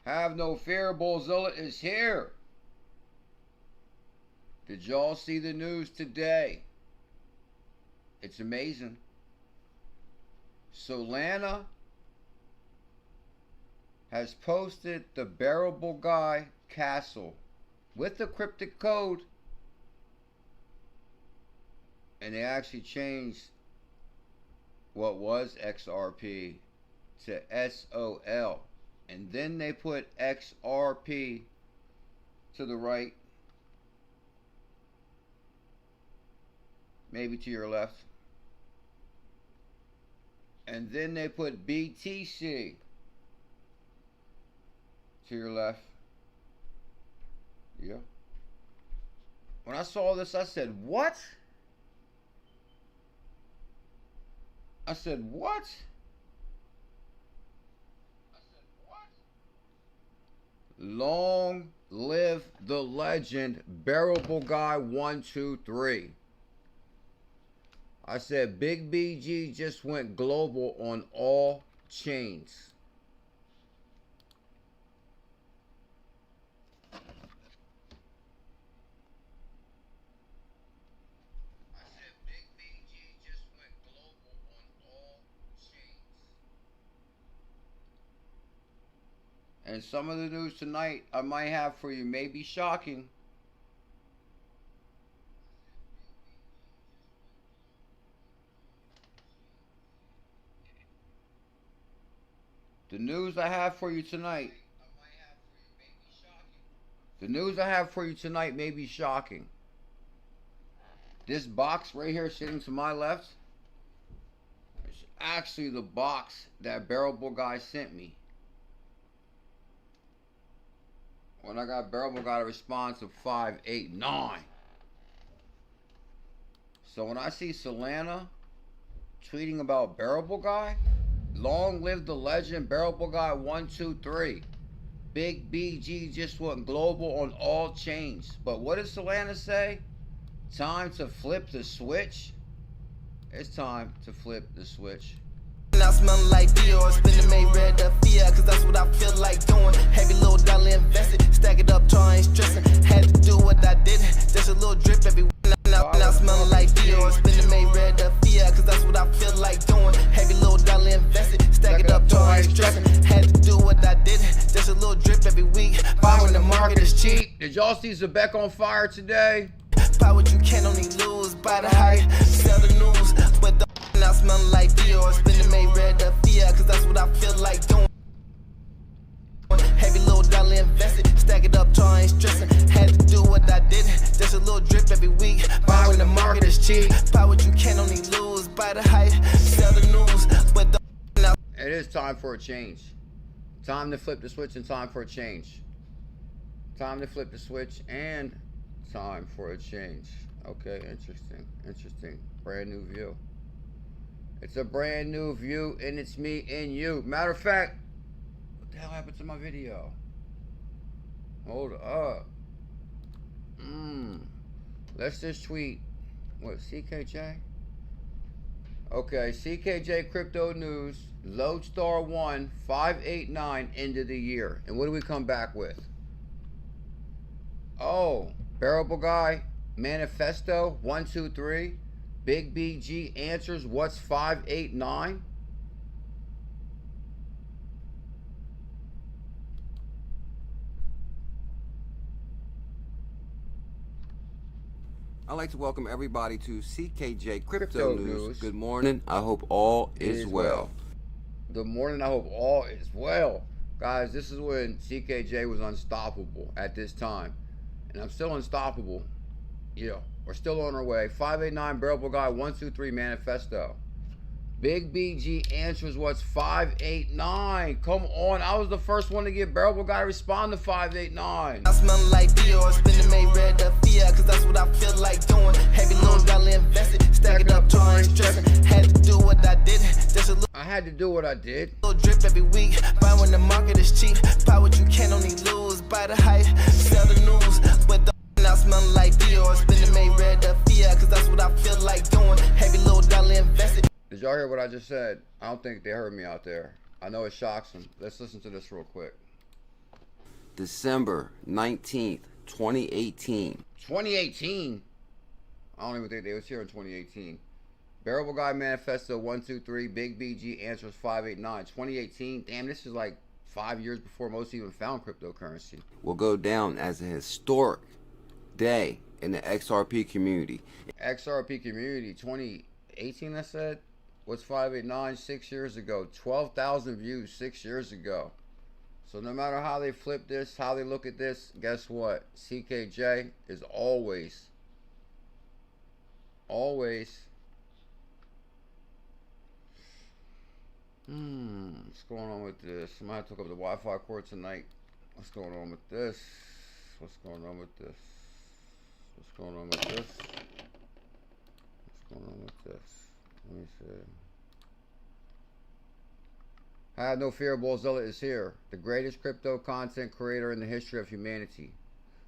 Have no fear, BuLLZiLLa is here. Did y'all see the news today? It's amazing. Solana has posted the Bearablguy castle with the cryptic code, and they actually changed what was XRP to SOL, and then they put XRP to the right, maybe to your left, and then they put BTC to your left. Yeah. When I saw this, I said, what? I said, what? Long live the legend, Bearablguy123. I said, Big BG just went global on all chains. And some of the news tonight I might have for you may be shocking. The news I have for you tonight. The news I have for you tonight may be shocking. This box right here sitting to my left is actually the box that Bearablguy sent me. When I got Bearablguy a response of 589. So when I see Solana tweeting about Bearablguy, long live the legend Bearablguy123. Big BG just went global on all chains. But what does Solana say? Time to flip the switch? It's time to flip the switch. Now smelling like Dior, spinning 𝕝𝕚𝕟𝕚𝕚, cause that's what I feel like doing. Heavy little dollar invested, stack it up till I ain't stressing. Had to do what I did, just a little drip every week. Now smelling like Dior, spinning 𝕝𝕚𝕚𝕚, cause that's what I feel like doing. Heavy little dollar invested, stack it up till I ain't stressing. Had to do what I did, just a little drip every week. Buy when the market is cheap. Did y'all see Zebec on fire today? Buy what you can, only lose. Buy the hype, sell the news, but the now smelling like Dior, spinning 𝕝𝕚𝕚𝕚, cause that's what I feel like doing. Heavy little dollar invested, stack it up till I ain't stressing. Had to do what I did, just a little drip every week. Buy when the market is cheap. Buy what you can, only lose. Buy the hype, sell the news, but the now. It is time for a change. Time to flip the switch and time for a change. Time to flip the switch and time for a change. Okay, interesting, interesting. Brand new view. It's a brand new view, and it's me and you. Matter of fact, what the hell happened to my video? Hold up. Let's just tweet. What, CKJ? Okay, CKJ Crypto News, 𝕚𝕚𝕨1 589 end of the year. And what do we come back with? Oh, Bearablguy Manifesto 123. Big BG answers what's 589. I'd like to welcome everybody to CKJ Crypto News. Good morning. I hope all is well. Good morning. I hope all is well. Guys, this is when CKJ was unstoppable at this time. And I'm still unstoppable. Yeah, we're still on our way. 589 Bearablguy123 Manifesto. Big BG answers what's 589. Come on, I was the first one to get Bearablguy to respond to 589. I smelling like Dior, spinning 𝕝𝕚𝕚𝕚, cause that's what I feel like doing. Heavy little dollar invested, stack it up till I ain't stressing. Had to do what I did, just a little. I had to do what I did. Little drip every week. Buy when the market is cheap. Buy what you can, only lose. Buy the hype, sell the news, but the now smelling like Dior, spinning 𝕝𝕚𝕚𝕚, cause that's what I feel like doing. Heavy little dollar invested. Did y'all hear what I just said? I don't think they heard me out there. I know it shocks them. Let's listen to this real quick. December 19th, 2018. 2018? I don't even think they was here in 2018. Bearablguy Manifesto 123, Big BG answers 589. 2018? Damn, this is like 5 years before most even found cryptocurrency. Will go down as a historic day in the XRP community. XRP community, 2018 I said? What's 589? 6 years ago. 12,000 views 6 years ago. So no matter how they flip this, how they look at this, guess what? CKJ is always what's going on with this? I might have to hook up the Wi-Fi cord tonight. What's going on with this? What's going on with this? What's going on with this? What's going on with this? Let me see. I have no fear, BuLLZiLLa is here, the greatest crypto content creator in the history of humanity.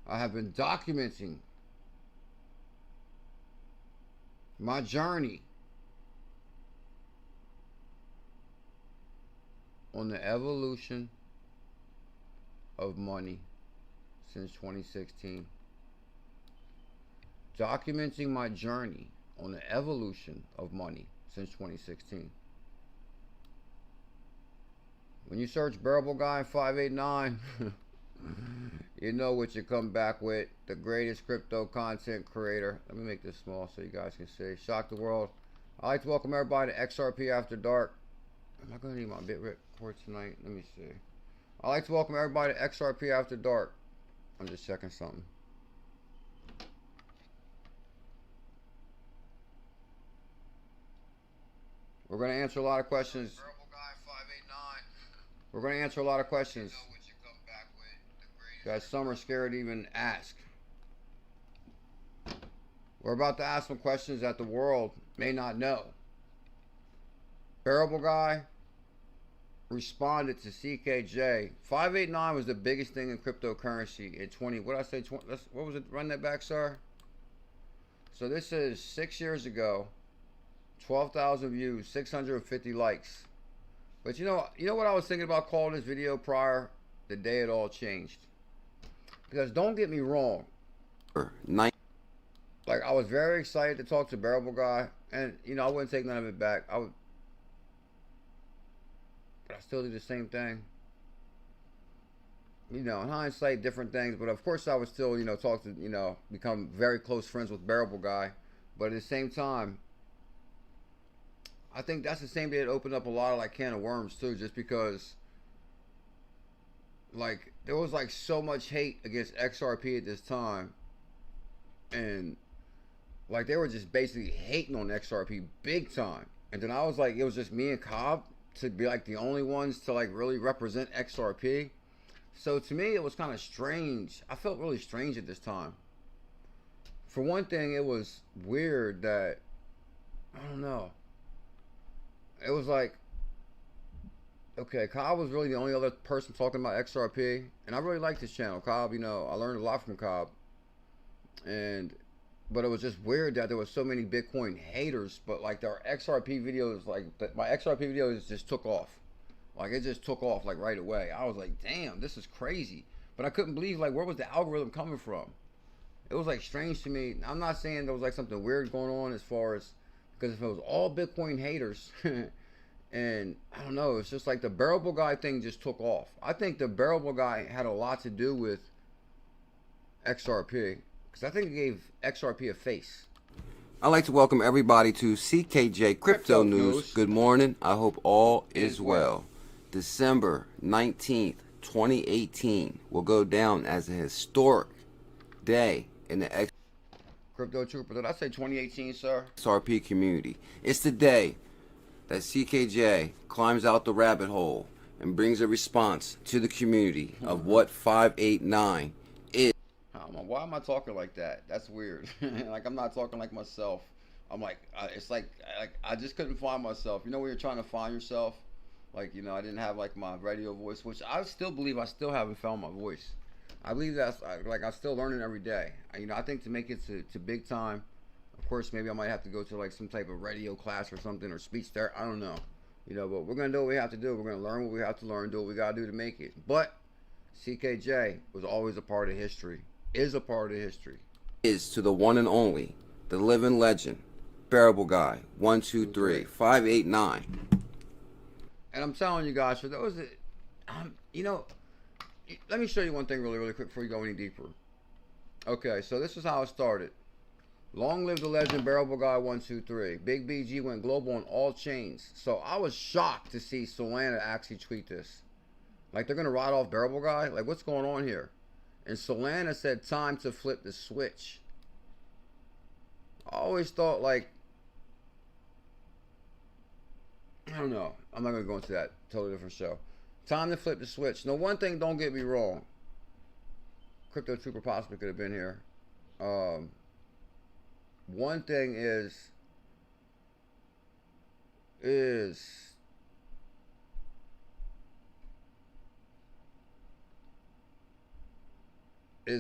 I have been documenting my journey on the evolution of money since 2016. Documenting my journey on the evolution of money since 2016. When you search Bearablguy 589, you know what you come back with. The greatest crypto content creator. Let me make this small so you guys can see. Shock the world. I'd like to welcome everybody to XRP After Dark. Am I going to need my bit cord tonight? Let me see. I'd like to welcome everybody to XRP After Dark. I'm just checking something. We're going to answer a lot of questions. We're going to answer a lot of questions. Guys, some are scared to even ask. We're about to ask some questions that the world may not know. Bearablguy responded to CKJ. 589 was the biggest thing in cryptocurrency in 20. What did I say? 20, what was it? Run that back, sir. So this is 6 years ago. 12,000 views, 650 likes. But you know what I was thinking about calling this video prior? The day it all changed. Because don't get me wrong. Like, I was very excited to talk to Bearablguy, and I wouldn't take none of it back. But I still do the same thing. In hindsight, different things. But of course I would still, talk to, become very close friends with Bearablguy. But at the same time, I think that's the same day it opened up a lot of like can of worms too, just because like there was like so much hate against XRP at this time, and like they were just basically hating on XRP big time. And then I was like, it was just me and Cobb to be like the only ones to like really represent XRP. So to me it was kind of strange. I felt really strange at this time. For one thing, it was weird that, I don't know, it was like, okay, Cobb was really the only other person talking about XRP, and I really liked this channel. Cobb, I learned a lot from Cobb, but it was just weird that there was so many Bitcoin haters. But like their XRP videos, my XRP videos just took off. Like it just took off like right away. I was like, damn, this is crazy. But I couldn't believe like where was the algorithm coming from? It was like strange to me. I'm not saying there was like something weird going on as far as, because if it was all Bitcoin haters, and I don't know, it's just like the Bearablguy thing just took off. I think the Bearablguy had a lot to do with XRP, because I think it gave XRP a face. I'd like to welcome everybody to CKJ Crypto News. Good morning. I hope all is well. December 19th, 2018 will go down as a historic day in the Crypto Trooper, did I say 2018, sir? XRP community. It's the day that CKJ climbs out the rabbit hole and brings a response to the community of what 589 is. Why am I talking like that? That's weird. Like I'm not talking like myself. I'm like, it's like I just couldn't find myself. When you're trying to find yourself, like I didn't have like my radio voice, which I still believe I still haven't found my voice. I believe that's like I'm still learning every day. I think to make it to big time, of course, maybe I might have to go to like some type of radio class or something, or speech therapy. I don't know. But we're gonna do what we have to do. We're gonna learn what we have to learn, do what we gotta do to make it. But CKJ was always a part of history. Is a part of history. Is to the one and only, the living legend, Bearablguy123 589. And I'm telling you guys, for those that, you know, let me show you one thing really quick before you go any deeper. Okay, so this is how it started. Long live the legend Bearablguy123. Big BG went global on all chains. So I was shocked to see Solana actually tweet this. Like, they're going to ride off Bearablguy? Like, what's going on here? And Solana said, time to flip the switch. I always thought, like, I don't know. I'm not going to go into that. Totally different show. Time to flip the switch. Now, one thing, don't get me wrong. Crypto Trooper possibly could have been here. One thing is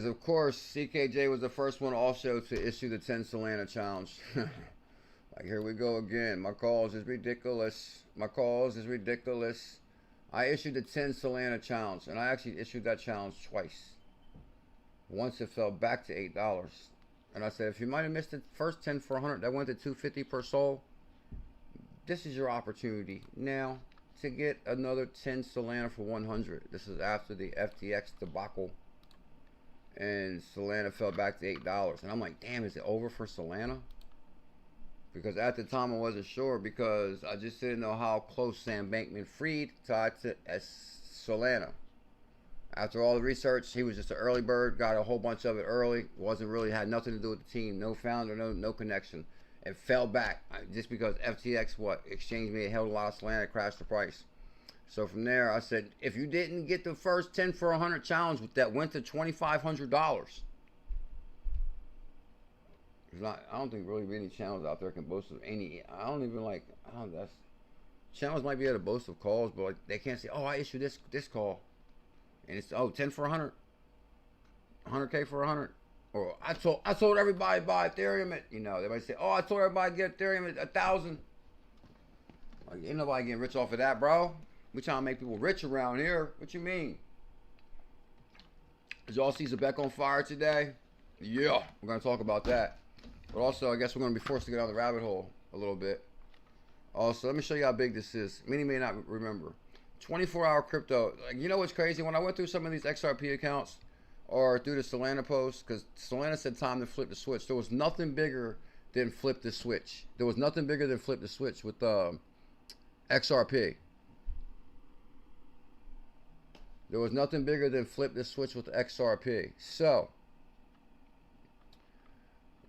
of course CKJ was the first one also to issue the 10 Solana challenge. Like, here we go again. My calls is ridiculous. My calls is ridiculous. I issued the 10 Solana challenge, and I actually issued that challenge twice. Once it fell back to $8. And I said, if you might have missed the first 10 for 100, that went to $250 per soul. This is your opportunity now to get another 10 Solana for 100. This is after the FTX debacle. And Solana fell back to $8. And I'm like, damn, is it over for Solana? Because at the time I wasn't sure, because I just didn't know how close Sam Bankman-Fried tied to Solana. After all the research, he was just an early bird, got a whole bunch of it early. Wasn't really, had nothing to do with the team. No founder, no connection. And fell back just because FTX, exchange made a hell of a lot of Solana, crashed the price. So from there, I said, if you didn't get the first 10 for 100 challenge that went to $2,500, I don't think really many channels out there can boast of any. I don't even like. That's channels might be able to boast of calls, but like, they can't say, oh, I issued this call. And it's 10 for 100, 100K for 100, or I told everybody buy Ethereum at, they might say, oh, I told everybody get Ethereum at 1,000. Like, ain't nobody getting rich off of that, bro. We trying to make people rich around here. What you mean? Did y'all see Zebec on fire today? Yeah, we're gonna talk about that. But also, I guess we're gonna be forced to get down the rabbit hole a little bit. Also, let me show you how big this is. Many may not remember. 24-hour crypto. Like, you know what's crazy? When I went through some of these XRP accounts or through the Solana posts, because Solana said time to flip the switch, there was nothing bigger than flip the switch. There was nothing bigger than flip the switch with XRP. There was nothing bigger than flip the switch with XRP. So,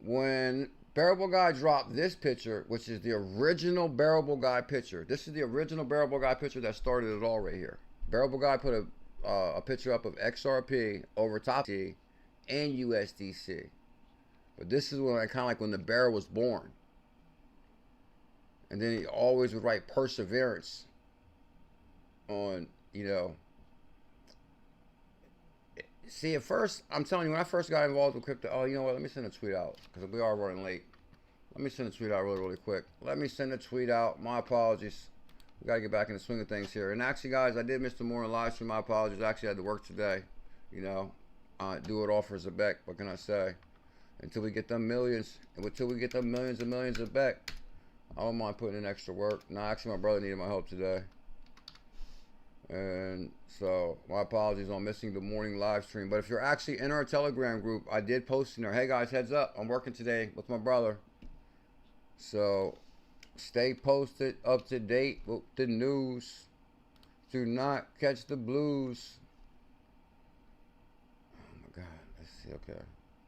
when Bearablguy dropped this picture, which is the original Bearablguy picture. This is the original Bearablguy picture that started it all right here. Bearablguy put a picture up of XRP over top T and USDC. But this is when kind of like when the bear was born. And then he always would write perseverance on, See, at first, I'm telling you, when I first got involved with crypto, oh, you know what, let me send a tweet out, because we are running late. Let me send a tweet out really quick. Let me send a tweet out. My apologies. We got to get back in the swing of things here. And actually, guys, I did miss the morning live stream. My apologies. I actually had to work today. Do it all for Zebec. What can I say? Until we get them millions, and until we get them millions and millions of Zebec, I don't mind putting in extra work. No, actually, my brother needed my help today. And so my apologies on missing the morning live stream. But if you're actually in our Telegram group, I did post in there, hey guys, heads up, I'm working today with my brother. So stay posted, up to date with the news. Do not catch the blues. Oh my God, let's see,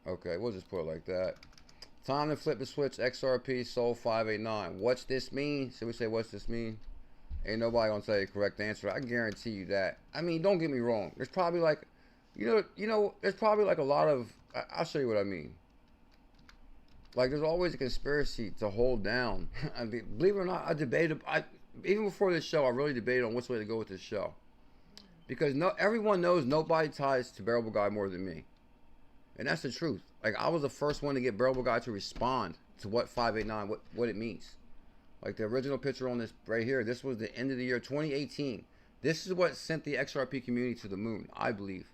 okay, we'll just put it like that. Time to flip the switch, XRP sold 589. What's this mean? Should we say what's this mean? Ain't nobody gonna tell you the correct answer. I guarantee you that. I mean, don't get me wrong. There's probably like, there's probably like a lot of, I'll show you what I mean. Like, there's always a conspiracy to hold down. I mean, believe it or not, even before this show, I really debated on which way to go with this show. Because everyone knows nobody ties to Bearablguy more than me. And that's the truth. Like, I was the first one to get Bearablguy to respond to what 589, what it means. Like the original picture on this right here, this was the end of the year 2018. This is what sent the XRP community to the moon, I believe,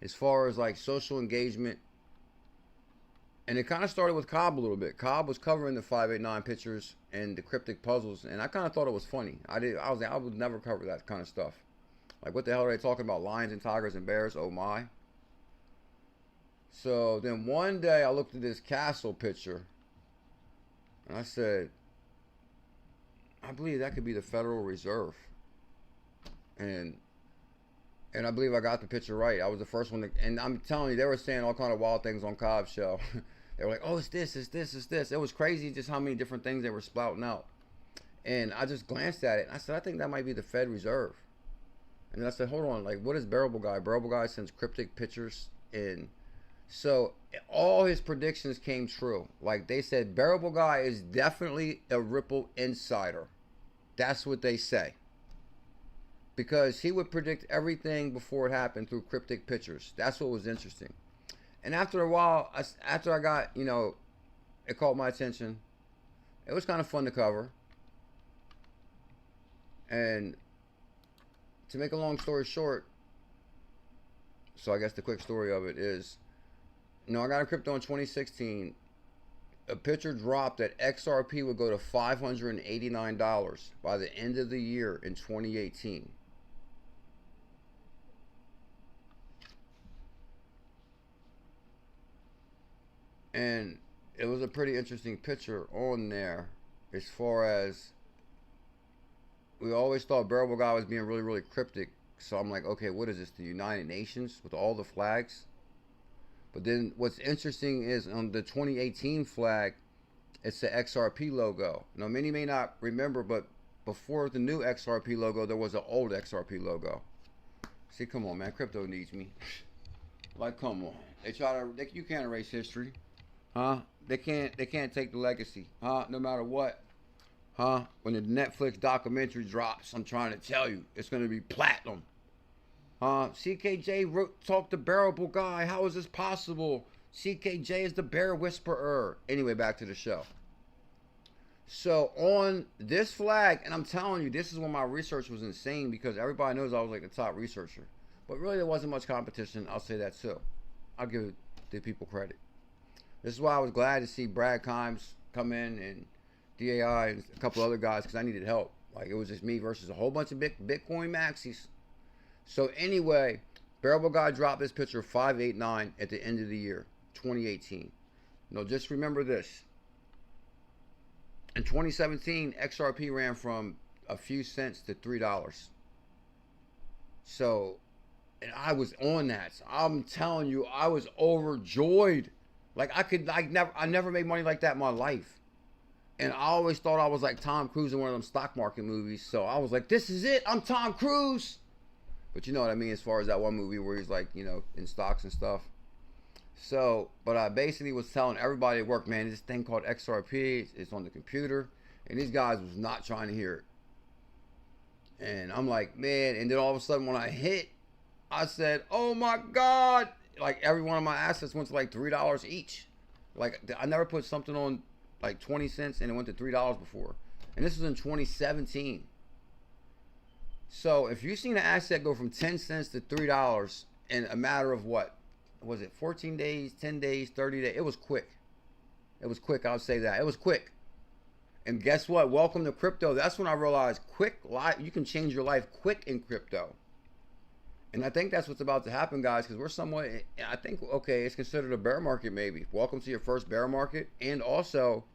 as far as like social engagement. And it kind of started with Cobb a little bit. Cobb was covering the 589 pictures and the cryptic puzzles, and I kind of thought it was funny. I was like, I would never cover that kind of stuff. Like, what the hell are they talking about? Lions and tigers and bears? Oh my. So then one day I looked at this castle picture, and I said, I believe that could be the Federal Reserve. And I believe I got the picture right. I was the first one to, and I'm telling you, they were saying all kind of wild things on Cobb's show. They were like, oh, it's this, it's this, it's this. It was crazy just how many different things they were spouting out. And I just glanced at it, and I said, I think that might be the Fed Reserve. And then I said, hold on, like, what is Bearablguy? Bearablguy sends cryptic pictures in. So all his predictions came true. Like, they said, Bearablguy is definitely a Ripple insider. That's what they say. Because he would predict everything before it happened through cryptic pictures. That's what was interesting. And after a while, after I got, you know, it caught my attention. It was kind of fun to cover. And to make a long story short, so I guess the quick story of it is, you know, I got a crypto in 2016. A picture dropped that XRP would go to $589 by the end of the year in 2018. And it was a pretty interesting picture on there, as far as we always thought Bearablguy was being really, really cryptic. So I'm like, okay, what is this? The United Nations with all the flags? But then what's interesting is on the 2018 flag, it's the XRP logo. Now, many may not remember, but before the new XRP logo, there was an old XRP logo. See, come on, man, crypto needs me. Like, come on. You can't erase history. Huh? They can't take the legacy. Huh? No matter what. Huh? When the Netflix documentary drops, I'm trying to tell you, it's going to be platinum. CKJ talked to Bearablguy. How is this possible? CKJ is the bear whisperer. Anyway, back to the show. So on this flag, and I'm telling you, this is when my research was insane, because everybody knows I was like the top researcher. But really, there wasn't much competition. I'll say that too. I'll give the people credit. This is why I was glad to see Brad Kimes come in and DAI and a couple other guys, because I needed help. Like, it was just me versus a whole bunch of Bitcoin maxis. So anyway, Bearablguy dropped this picture 589 at the end of the year, 2018. Now just remember this. In 2017, XRP ran from a few cents to $3. So, and I was on that. So I'm telling you, I was overjoyed. Like, I never made money like that in my life. And I always thought I was like Tom Cruise in one of them stock market movies. So I was like, this is it. I'm Tom Cruise. But you know what I mean, as far as that one movie where he's like, you know, in stocks and stuff. So, but I basically was telling everybody at work, man, this thing called XRP, it's on the computer. And these guys was not trying to hear it. And I'm like, man, and then all of a sudden when I hit, I said, oh my God. Like, every one of my assets went to like $3 each. Like, I never put something on like 20 cents and it went to $3 before. And this was in 2017. So if you've seen an asset go from 10 cents to $3 in a matter of what? Was it 14 days, 10 days, 30 days? It was quick. It was quick, I'll say that. It was quick. And guess what? Welcome to crypto. That's when I realized you can change your life quick in crypto. And I think that's what's about to happen, guys, because we're somewhat, I think, okay, it's considered a bear market maybe. Welcome to your first bear market. And also,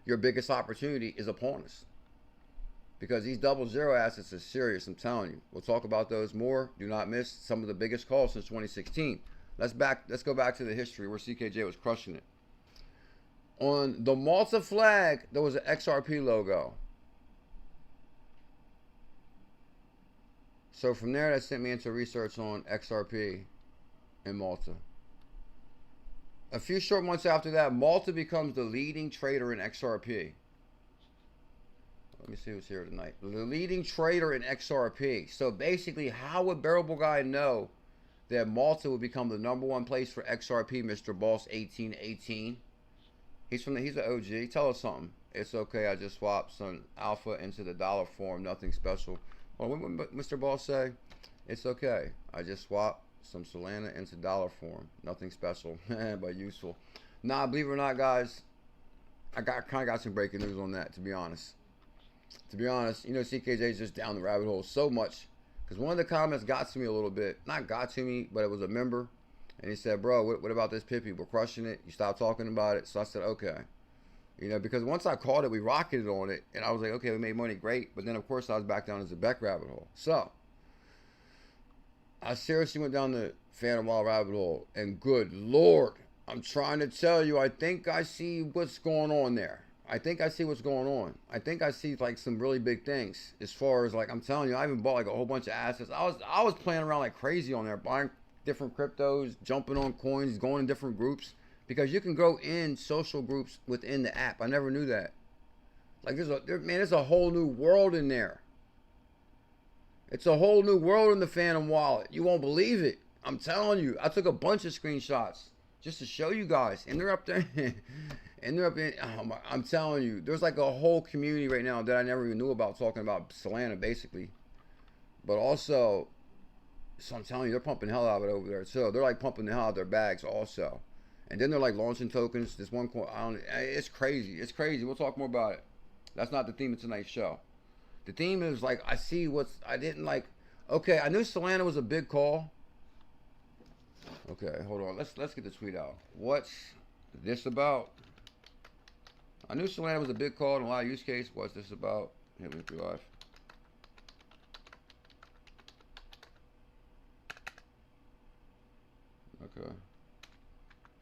your biggest opportunity is upon us. Because these 𝕝𝕚𝕟𝕤 assets are serious, I'm telling you. We'll talk about those more. Do not miss some of the biggest calls since 2016. Let's go back to the history where CKJ was crushing it. On the Malta flag, there was an XRP logo. So from there, that sent me into research on XRP in Malta. A few short months after that, Malta becomes the leading trader in XRP. Let me see who's here tonight. The leading trader in XRP. So basically, how would Bearablguy know that Malta would become the #1 place for XRP, Mr. Boss 1818? He's an OG. Tell us something. It's okay. I just swapped some alpha into the dollar form. Nothing special. Hold on, what Mr. Ball say? It's okay. I just swapped some Solana into dollar form. Nothing special, but useful. Nah, believe it or not, guys, I kind of got some breaking news on that, to be honest. To be honest, you know, CKJ's just down the rabbit hole so much. Because one of the comments got to me a little bit. Not got to me, but it was a member. And he said, bro, what about this Pippi? We're crushing it. You stopped talking about it. So I said, okay. You know, because once I called it, we rocketed on it. And I was like, okay, we made money, great. But then, of course, I was back down as a Zebec rabbit hole. So I seriously went down the Phantom Wild rabbit hole. And good Lord, I'm trying to tell you, I think I see what's going on there. I think I see what's going on. I think I see like some really big things as far as like, I'm telling you, I even bought like a whole bunch of assets. I was playing around like crazy on there, buying different cryptos, jumping on coins, going in different groups, because you can go in social groups within the app. I never knew that. Like there's a whole new world in there. It's a whole new world in the Phantom Wallet. You won't believe it. I'm telling you. I took a bunch of screenshots just to show you guys, and they're up there. And they're up in, I'm telling you, there's like a whole community right now that I never even knew about, talking about Solana basically. But also, so I'm telling you, they're pumping hell out of it over there too. They're like pumping the hell out of their bags also. And then they're like launching tokens. This one coin, it's crazy. It's crazy. We'll talk more about it. That's not the theme of tonight's show. The theme is like, I see I didn't like, okay, I knew Solana was a big call. Okay, hold on. Let's get the tweet out. What's this about? I knew Solana was a big call and a lot of use case. What's this about? Hit me through live. Okay.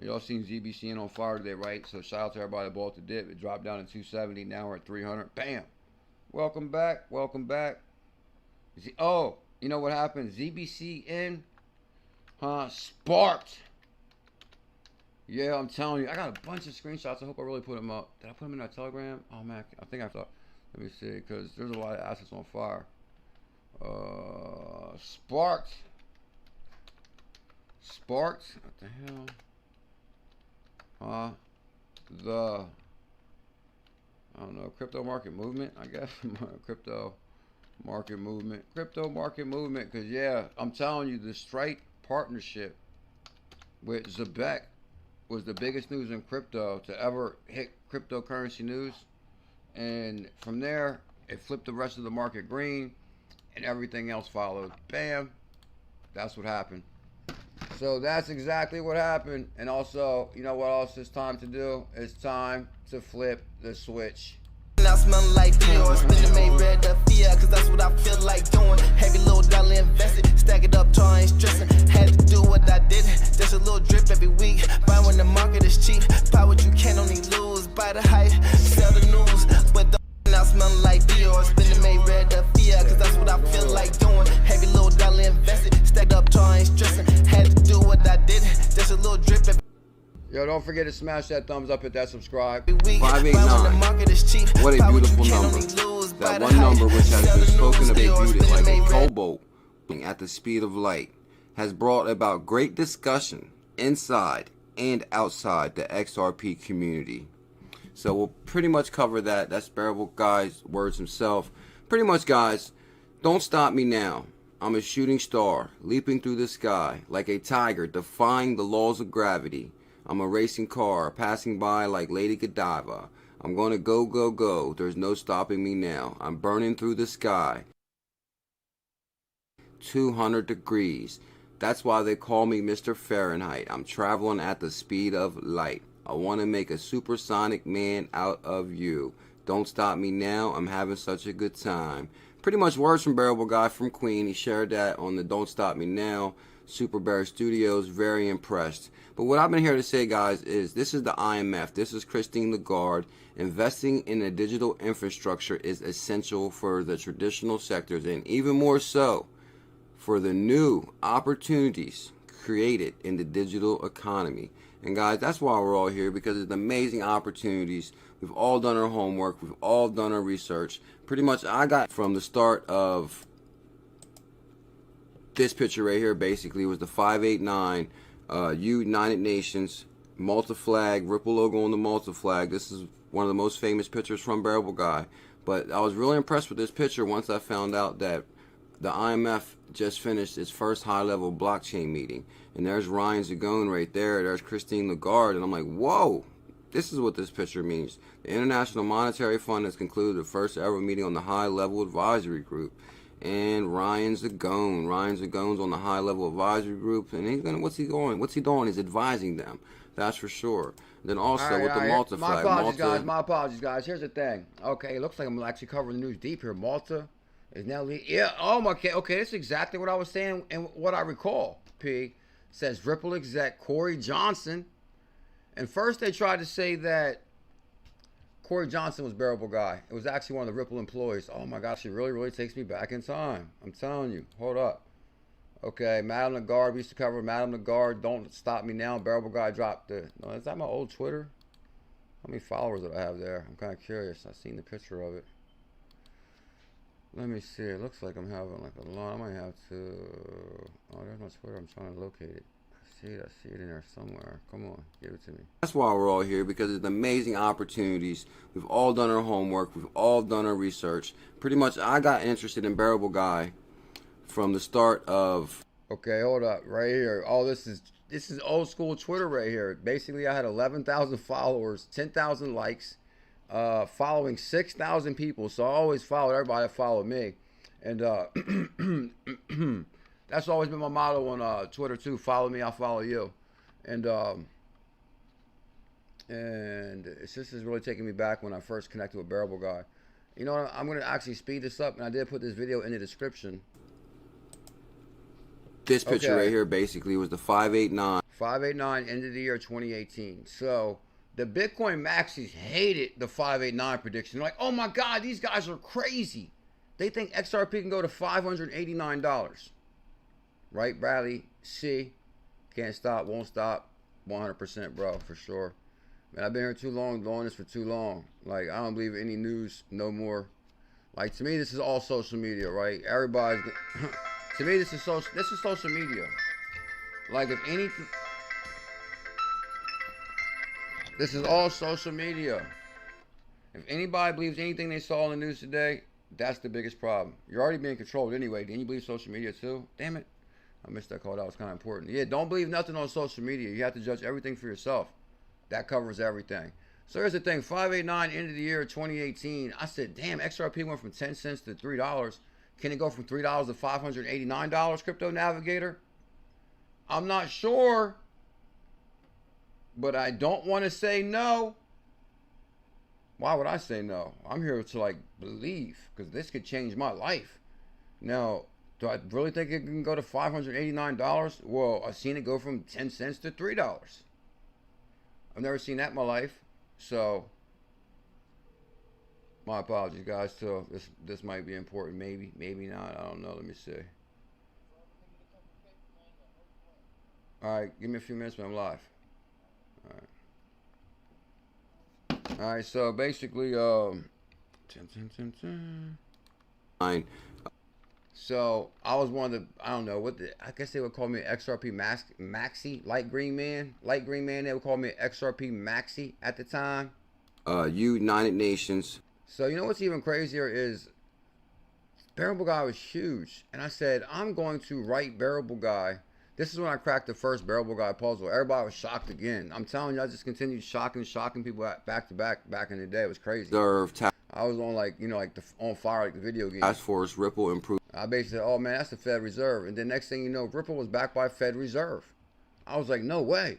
Y'all seen ZBCN on fire today, right? So shout out to everybody that bought the dip. It dropped down to 270. Now we're at 300. Bam. Welcome back. Welcome back. Oh, you know what happened? ZBCN, sparked. Yeah, I'm telling you, I got a bunch of screenshots. I hope I really put them up. Did I put them in our Telegram? Oh man, I think I thought. Let me see, because there's a lot of assets on fire. Sparked. What the hell? I don't know, crypto market movement, I guess. Crypto market movement, because yeah, I'm telling you, the Stripe partnership with Zebec was the biggest news in crypto to ever hit cryptocurrency news. And from there, it flipped the rest of the market green, and everything else followed. Bam. That's what happened. So that's exactly what happened. And also, you know what else it's time to do? It's time to flip the switch. Now smelling like Dior, spinning 𝕝𝕚𝕟𝕜𝕤, cause that's what I feel like doing. Heavy little dollar invested, stack it up, try ain't stressing. Had to do what I did, just a little drip every week. Buy when the market is cheap, buy what you can, only lose. Buy the hype, sell the news, but the now smelling like Dior, spinning 𝕝𝕚𝕟𝕜𝕤, cause that's what I feel like doing. Heavy little dollar invested, stacked up, try ain't stressing. Had to do what I did, just a little drip every. Yo, don't forget to smash that thumbs up, hit that subscribe. 589. What a beautiful number. That one number which has been spoken of, debuted like a towboat at the speed of light, has brought about great discussion inside and outside the XRP community. So we'll pretty much cover that. That's Bearablguy's words himself. Pretty much, guys, don't stop me now. I'm a shooting star, leaping through the sky like a tiger, defying the laws of gravity. I'm a racing car, passing by like Lady Godiva. I'm going to go, go, go. There's no stopping me now. I'm burning through the sky. 200 degrees. That's why they call me Mr. Fahrenheit. I'm traveling at the speed of light. I want to make a supersonic man out of you. Don't stop me now. I'm having such a good time. Pretty much words from Bearablguy from Queen. He shared that on the Don't Stop Me Now Super Bear Studios. Very impressed. But what I've been here to say, guys, is this is the IMF. This is Christine Lagarde. Investing in a digital infrastructure is essential for the traditional sectors, and even more so for the new opportunities created in the digital economy. And guys, that's why we're all here, because it's amazing opportunities. We've all done our homework. We've all done our research. Pretty much I got from the start of this picture right here, basically, was the 589 United Nations multi-flag, Ripple logo on the multi-flag. This is one of the most famous pictures from Bearablguy. But I was really impressed with this picture once I found out that the IMF just finished its first high-level blockchain meeting, and there's Ryan Zagone right there. There's Christine Lagarde, and I'm like, whoa, this is what this picture means. The International Monetary Fund has concluded the first ever meeting on the high-level advisory group, and Ryan Zagone's on the high-level advisory group, and he's gonna, what's he doing? He's advising them. That's for sure. Then also with the Malta flag. My apologies, guys. Here's the thing. Okay, it looks like I'm actually covering the news deep here. Malta is now yeah. Oh my. Okay, that's exactly what I was saying and what I recall. P says Ripple exec Corey Johnson, and first they tried to say that Corey Johnson was Bearablguy. It was actually one of the Ripple employees. Oh my gosh, it really takes me back in time. I'm telling you. Hold up. Okay, Madame Lagarde, we used to cover Madame Lagarde. Don't stop me now. Bearablguy dropped the. No, is that my old Twitter? How many followers do I have there? I'm kind of curious. I've seen the picture of it. Let me see. It looks like I'm having like a lot. I might have to. Oh, there's my Twitter. I'm trying to locate it. I see it in there somewhere. Come on, give it to me. That's why we're all here, because it's amazing opportunities. We've all done our homework. We've all done our research. Pretty much, I got interested in Bearablguy from the start of. Okay, hold up, right here. Oh, this is old school Twitter right here. Basically, I had 11,000 followers, 10,000 likes, following 6,000 people. So I always followed everybody that followed me, and that's always been my motto on Twitter too. Follow me, I'll follow you, and this is really taking me back when I first connected with Bearablguy. You know what? I'm gonna actually speed this up, and I did put this video in the description. This picture right here basically was the 589. 589 end of the year 2018. So the Bitcoin maxis hated the 589 prediction. They're like, oh my God, these guys are crazy. They think XRP can go to $589. Right, Bradley? C. Can't stop, won't stop. 100%, bro, for sure. Man, I've been here too long, doing this for too long. Like, I don't believe any news no more. Like, to me, this is all social media, right? Everybody's... To me, this is social media. Like, if anything, this is all social media. If anybody believes anything they saw in the news today, that's the biggest problem. You're already being controlled anyway. Didn't you believe social media too? Damn it. I missed that call. That was kind of important. Yeah, don't believe nothing on social media. You have to judge everything for yourself. That covers everything. So here's the thing. 589 end of the year 2018. I said, damn, XRP went from 10 cents to $3. Can it go from $3 to $589, Crypto Navigator? I'm not sure, but I don't want to say no. Why would I say no? I'm here to like believe, because this could change my life. Now, do I really think it can go to $589? Well, I've seen it go from 10 cents to $3. I've never seen that in my life, so my apologies, guys. So this might be important, maybe not. I don't know. Let me see. All right, give me a few minutes, man. I'm live. All right. So basically, so I was one of the, I don't know what I guess they would call me XRP Maxi, light green man. They would call me XRP Maxi at the time. United Nations. So you know what's even crazier is Bearablguy was huge, and I said I'm going to write Bearablguy. This is when I cracked the first Bearablguy puzzle. Everybody was shocked again. I'm telling you, I just continued shocking people back to back in the day. It was crazy. I was on like, you know, like on fire, like the video game. Task Force Ripple improved. I basically said, oh man, that's the Fed Reserve. And then next thing you know, Ripple was backed by Fed Reserve. I was like, no way.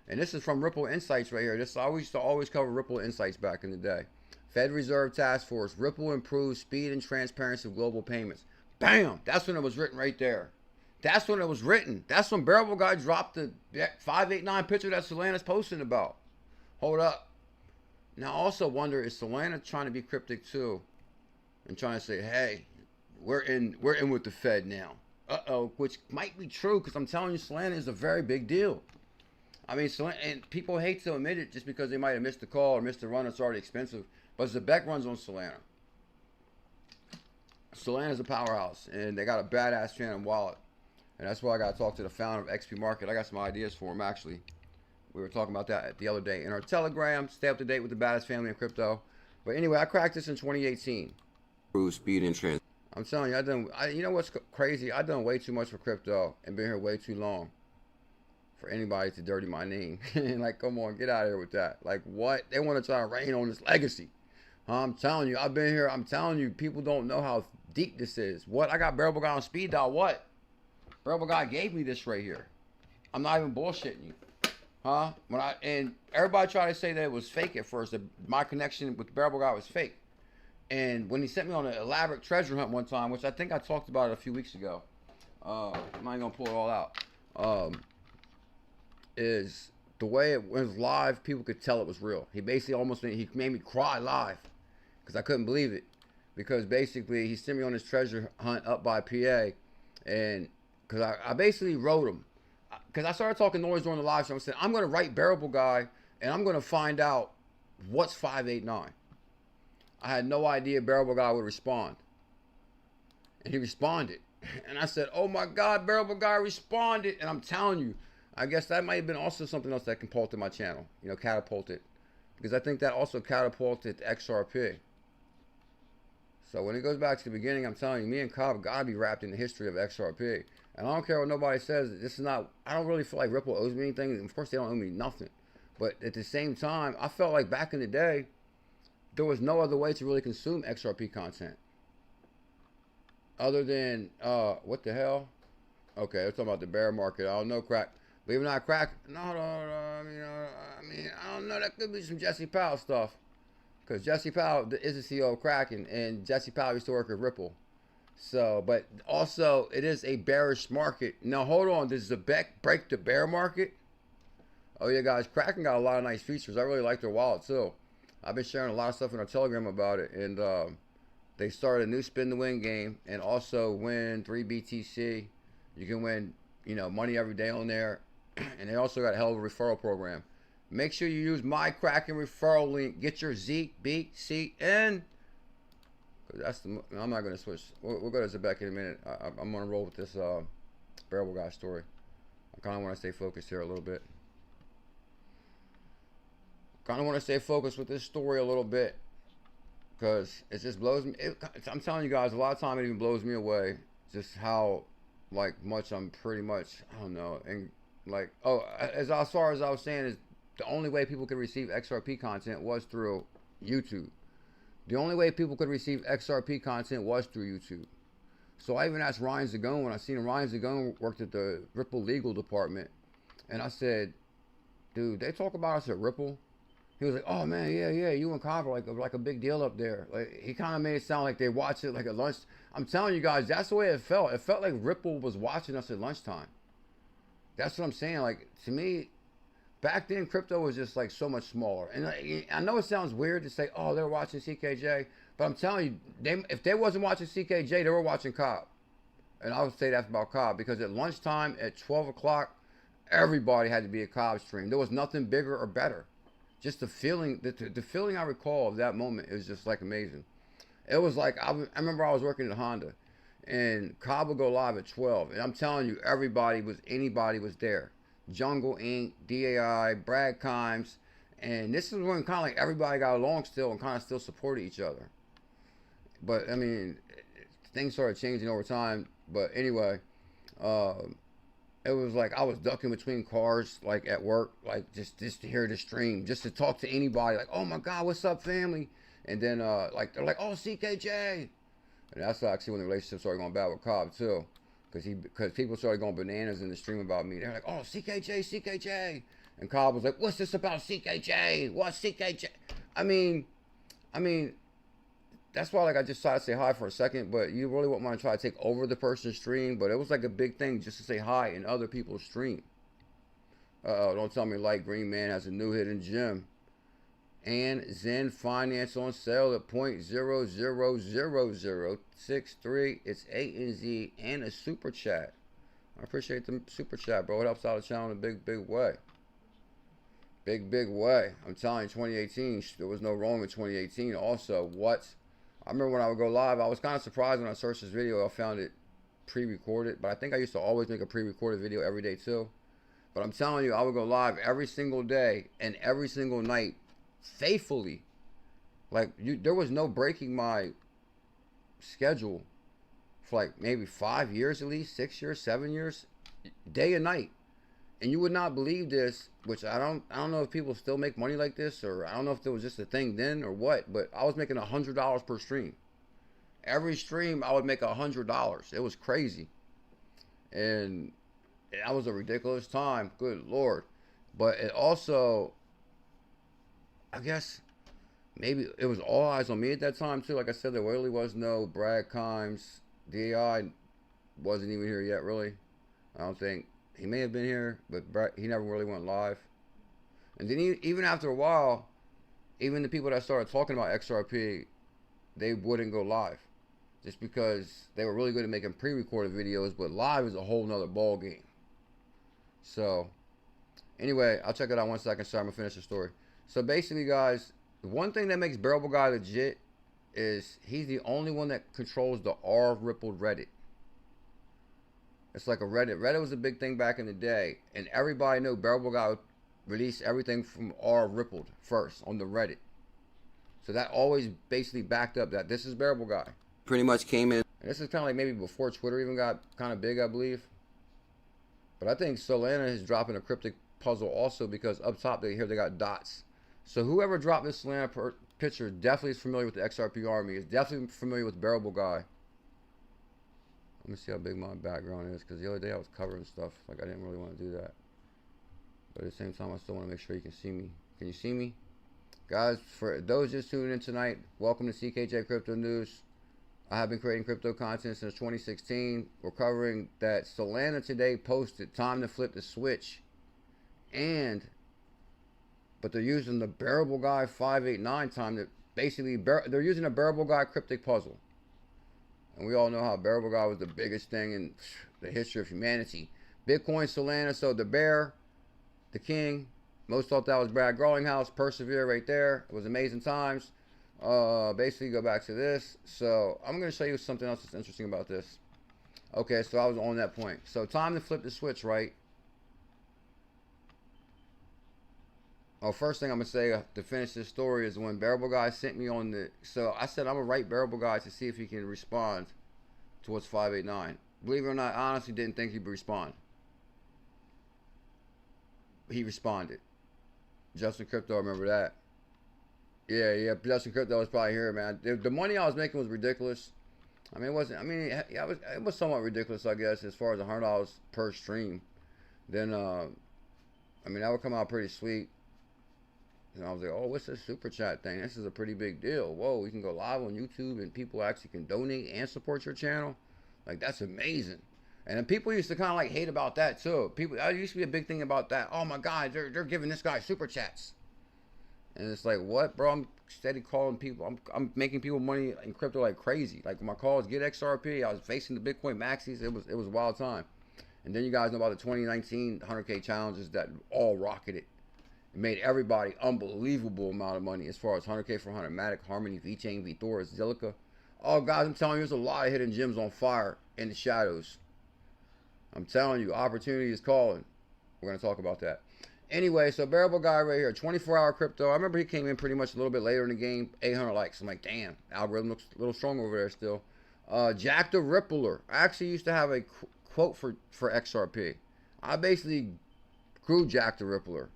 And this is from Ripple Insights right here. I used to always cover Ripple Insights back in the day. Fed Reserve Task Force, Ripple improves speed and transparency of global payments. Bam! That's when it was written right there. That's when it was written. That's when Bearablguy dropped the 589 picture that Solana's posting about. Hold up. Now I also wonder, is Solana trying to be cryptic too? And trying to say, hey, we're in with the Fed now. Uh-oh, which might be true, because I'm telling you, Solana is a very big deal. I mean, Solana, and people hate to admit it just because they might have missed the call or missed the run. It's already expensive. But Zebec runs on Solana. Solana's a powerhouse, and they got a badass Phantom wallet. And that's why I got to talk to the founder of XP Market. I got some ideas for him, actually. We were talking about that the other day in our Telegram. Stay up to date with the baddest family in crypto. But anyway, I cracked this in 2018. Improve speed and trans. I'm telling you, you know what's crazy? I've done way too much for crypto and been here way too long for anybody to dirty my name. Like, come on, get out of here with that. Like, what? They want to try to rain on this legacy. I'm telling you, I've been here. I'm telling you, people don't know how deep this is. What? I got Bearablguy on speed dial. What? Bearablguy gave me this right here. I'm not even bullshitting you. Huh? And everybody tried to say that it was fake at first. That my connection with Bearablguy was fake. And when he sent me on an elaborate treasure hunt one time, which I think I talked about it a few weeks ago, I'm not gonna pull it all out. Is the way it was live, people could tell it was real. He basically he made me cry live because I couldn't believe it. Because basically he sent me on this treasure hunt up by PA, and because I basically wrote him. Because I started talking noise during the live show. I said, I'm going to write Bearablguy, and I'm going to find out what's 589. I had no idea Bearablguy would respond. And he responded. And I said, oh my God, Bearablguy responded. And I'm telling you, I guess that might have been also something else that catapulted my channel. You know, catapulted. Because I think that also catapulted XRP. So when it goes back to the beginning, I'm telling you, me and Cobb got to be wrapped in the history of XRP. And I don't care what nobody says. This is not, I don't really feel like Ripple owes me anything. Of course, they don't owe me nothing. But at the same time, I felt like back in the day, there was no other way to really consume XRP content. Other than, what the hell? Okay, they're talking about the bear market. I don't know, crack. Believe it or not, crack. No, I mean, I don't know. That could be some Jesse Powell stuff. Because Jesse Powell is the CEO of Kraken, and Jesse Powell used to work at Ripple. So, but also, it is a bearish market. Now, hold on. Does Zebec break the bear market? Oh, yeah, guys. Kraken got a lot of nice features. I really like their wallet, too. I've been sharing a lot of stuff in our Telegram about it. And they started a new spin to win game. And also win 3 BTC. You can win, you know, money every day on there. And they also got a hell of a referral program. Make sure you use my Kraken referral link. Get your ZBCN. That's the. I'm not gonna switch. We'll go to Zebec in a minute. I'm gonna roll with this Bearablguy story. I kind of want to stay focused here a little bit. Kind of want to stay focused with this story a little bit because it just blows me. I'm telling you guys, a lot of time it even blows me away just how like much I'm pretty much, I don't know, and like, oh, as far as I was saying, is the only way people could receive XRP content was through YouTube. The only way people could receive XRP content was through YouTube. So I even asked Ryan Zagone when I seen him. Ryan Zagone worked at the Ripple legal department, and I said, dude, they talk about us at Ripple. He was like, oh man, yeah, you and Cobb are like a big deal up there. Like, he kind of made it sound like they watch it like at lunch. I'm telling you guys, that's the way it felt. It felt like Ripple was watching us at lunchtime. That's what I'm saying. Like, to me, back then, crypto was just like so much smaller. And I know it sounds weird to say, oh, they're watching CKJ. But I'm telling you, if they wasn't watching CKJ, they were watching Cobb. And I would say that about Cobb. Because at lunchtime, at 12 o'clock, everybody had to be a Cobb stream. There was nothing bigger or better. Just the feeling, the feeling I recall of that moment is just like amazing. It was like, I remember I was working at Honda. And Cobb would go live at 12. And I'm telling you, anybody was there. Jungle Inc., DAI, Brad Kimes, and this is when kind of like everybody got along still and kind of still supported each other. But I mean, things started changing over time. But anyway, it was like I was ducking between cars, like at work, like just to hear the stream, just to talk to anybody, like, oh my God, what's up, family? And then like they're like, oh, CKJ, and that's actually when the relationship started going bad with Cobb too. Because people started going bananas in the stream about me. They're like, oh, CKJ. And Cobb was like, what's this about CKJ? What's CKJ? I mean, that's why like I just tried to say hi for a second, but you really wouldn't want to try to take over the person's stream. But it was like a big thing just to say hi in other people's stream. Don't tell me Light Green Man has a new hidden gem. And Zen Finance on sale at 0.000063. It's ANZ and a super chat. I appreciate the super chat, bro. It helps out the channel in a big way. Big way. I'm telling you, 2018, there was no wrong in 2018. Also, I remember when I would go live, I was kind of surprised when I searched this video. I found it pre-recorded, but I think I used to always make a pre-recorded video every day too. But I'm telling you, I would go live every single day and every single night. Faithfully, like there was no breaking my schedule for like maybe 5 years at least, 6 years, 7 years, day and night. And you would not believe this, which I don't know if people still make money like this, or I don't know if it was just a thing then or what, but I was making $100 per stream. Every stream I would make $100. It was crazy. And that was a ridiculous time. Good Lord. But it also, I guess, maybe it was all eyes on me at that time too. Like I said, there really was no Brad Kimes. DAI wasn't even here yet, really. I don't think. He may have been here, but he never really went live. And then even after a while, even the people that started talking about XRP, they wouldn't go live. Just because they were really good at making pre-recorded videos, but live is a whole nother ball game. So, anyway, I'll check it out 1 second. Sorry, I'm gonna finish the story. So basically, guys, the one thing that makes Bearablguy legit is he's the only one that controls the r/rippled Reddit. It's like a Reddit. Reddit was a big thing back in the day, and everybody knew Bearablguy would release everything from r/rippled first on the Reddit. So that always basically backed up that this is Bearablguy. Pretty much came in. And this is kind of like maybe before Twitter even got kind of big, I believe. But I think Solana is dropping a cryptic puzzle also, because up top they got dots. So whoever dropped this Solana picture definitely is familiar with the XRP army. Is definitely familiar with Bearablguy. Let me see how big my background is, because the other day I was covering stuff. Like, I didn't really want to do that. But at the same time, I still want to make sure you can see me. Can you see me? Guys, for those just tuning in tonight, welcome to CKJ Crypto News. I have been creating crypto content since 2016. We're covering that Solana today posted time to flip the switch. But they're using the Bearablguy 589 time to basically, they're using a Bearablguy cryptic puzzle. And we all know how Bearablguy was the biggest thing in the history of humanity. Bitcoin, Solana, so the bear, the king. Most thought that was Brad Garlinghouse. Persevere right there. It was amazing times. Basically, go back to this. So I'm going to show you something else that's interesting about this. Okay, so I was on that point. So time to flip the switch, right? Oh, first thing I'm going to say to finish this story is when Bearablguy sent me on the... So I said I'm going to write Bearablguy to see if he can respond to what's 589. Believe it or not, I honestly didn't think he'd respond. He responded. Justin Crypto, remember that? Yeah, Justin Crypto was probably here, man. The money I was making was ridiculous. I mean, it wasn't... I mean, it was somewhat ridiculous, I guess, as far as $100 per stream. Then, I mean, that would come out pretty sweet. And I was like, oh, what's this super chat thing? This is a pretty big deal. Whoa, you can go live on YouTube and people actually can donate and support your channel. Like, that's amazing. And then people used to kind of like hate about that too. That used to be a big thing about that. Oh my God, they're giving this guy super chats. And it's like, what, bro? I'm steady calling people. I'm making people money in crypto like crazy. Like my calls, get XRP. I was facing the Bitcoin maxis. It was a wild time. And then you guys know about the 2019 100K challenges that all rocketed. It made everybody unbelievable amount of money as far as 100K for 100 Matic, Harmony, VeChain, VeThor, Zilliqa. Oh, guys, I'm telling you, there's a lot of hidden gems on fire in the shadows. I'm telling you, opportunity is calling. We're going to talk about that. Anyway, so Bearablguy right here, 24-hour crypto. I remember he came in pretty much a little bit later in the game, 800 likes. I'm like, damn, algorithm looks a little strong over there still. Jack the Rippler. I actually used to have a quote for XRP. I basically grew Jack the Rippler.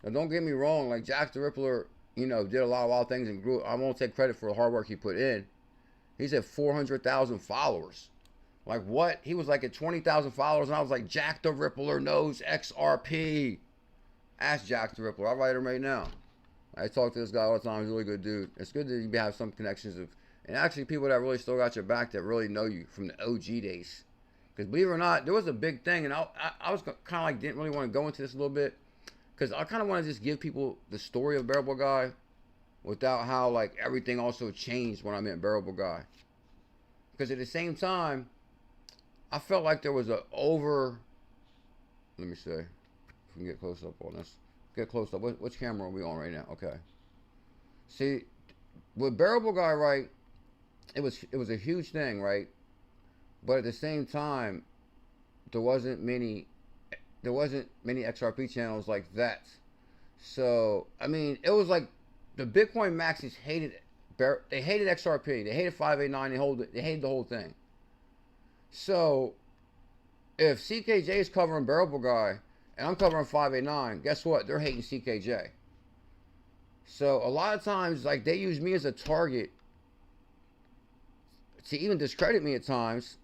Now, don't get me wrong, like Jack the Rippler, you know, did a lot of wild things and grew. I won't take credit for the hard work he put in. He's at 400,000 followers. Like what? He was like at 20,000 followers, and I was like, Jack the Rippler knows XRP. Ask Jack the Rippler. I'll write him right now. I talk to this guy all the time. He's a really good dude. It's good that you have some connections of, and actually people that really still got your back that really know you from the OG days. Because believe it or not, there was a big thing, and I was kind of like didn't really want to go into this a little bit. Because I kind of want to just give people the story of Bearablguy without how like everything also changed when I met Bearablguy. Because at the same time, I felt like there was a let me see if we can get close up on this. Get close up. Which camera are we on right now? Okay. See, with Bearablguy, right, it was a huge thing, right? But at the same time, there wasn't many XRP channels like that. So, I mean, it was like the Bitcoin maxis hated XRP. They hated 589. They hated the whole thing. So if CKJ is covering 𝕝𝕚𝕟𝕠𝕨 and I'm covering 589, guess what? They're hating CKJ. So a lot of times, like, they use me as a target to even discredit me at times,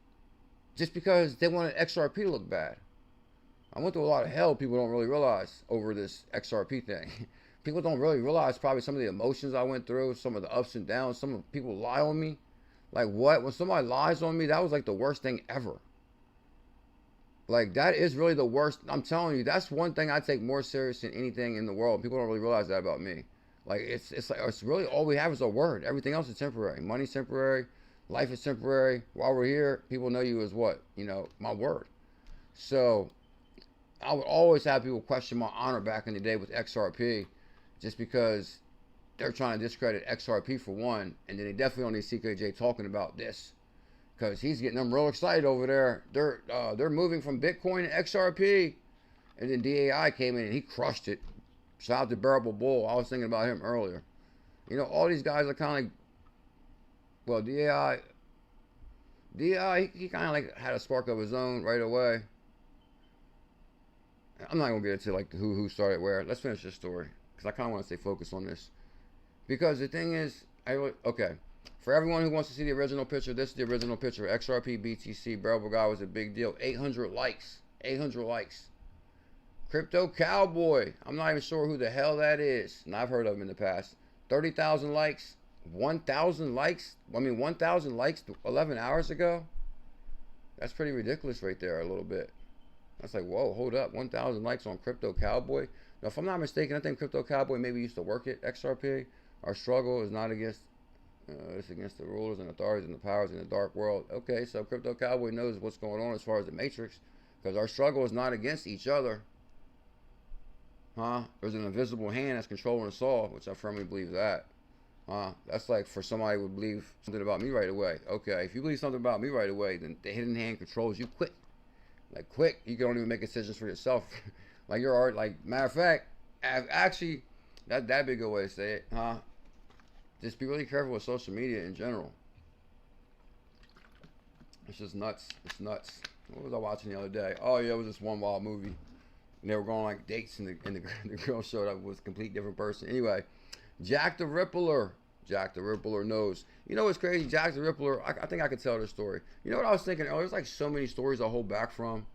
just because they wanted XRP to look bad. I went through a lot of hell people don't really realize over this XRP thing. People don't really realize probably some of the emotions I went through, some of the ups and downs. Some of people lie on me. Like, what? When somebody lies on me, that was like the worst thing ever. Like, that is really the worst. I'm telling you, that's one thing I take more serious than anything in the world. People don't really realize that about me. Like, it's really all we have is a word. Everything else is temporary. Money's temporary. Life is temporary. While we're here, people know you as what? You know, my word. So I would always have people question my honor back in the day with XRP, just because they're trying to discredit XRP for one, and then they definitely don't need CKJ talking about this, because he's getting them real excited over there. They're moving from Bitcoin to XRP, and then DAI came in and he crushed it. Shout out to 𝕝𝕚𝕠𝕨. I was thinking about him earlier. You know, all these guys are kind of like, well, DAI, he kind of like had a spark of his own right away. I'm not gonna get into like who started where. Let's finish this story, because I kind of want to stay focused on this. Because the thing is, okay, for everyone who wants to see the original picture, this is the original picture. XRP, BTC, 𝕝𝕚𝕟𝕠𝕨 was a big deal. 800 likes. 800 likes. Crypto Cowboy. I'm not even sure who the hell that is. And I've heard of him in the past. 30,000 likes. 1,000 likes. I mean, 1,000 likes 11 hours ago. That's pretty ridiculous right there a little bit. That's like, whoa, hold up. 1,000 likes on Crypto Cowboy. Now, if I'm not mistaken, I think Crypto Cowboy maybe used to work at XRP. Our struggle is not against, it's against the rulers and authorities and the powers in the dark world. Okay, so Crypto Cowboy knows what's going on as far as the matrix, because our struggle is not against each other. There's an invisible hand that's controlling us all, which I firmly believe that. That's like for somebody who would believe something about me right away. Okay, if you believe something about me right away, then the hidden hand controls you quick. Like, quick. You don't even make decisions for yourself. Like, you're already, like, matter of fact, actually, that'd be a good way to say it, Just be really careful with social media in general. It's just nuts. It's nuts. What was I watching the other day? Oh yeah, it was this one wild movie. And they were going like dates, and the girl showed up was a complete different person. Anyway, Jack the Rippler. Jack the Rippler knows. You know what's crazy? Jack the Rippler, I think I could tell this story. You know what I was thinking earlier? There's like so many stories I hold back from.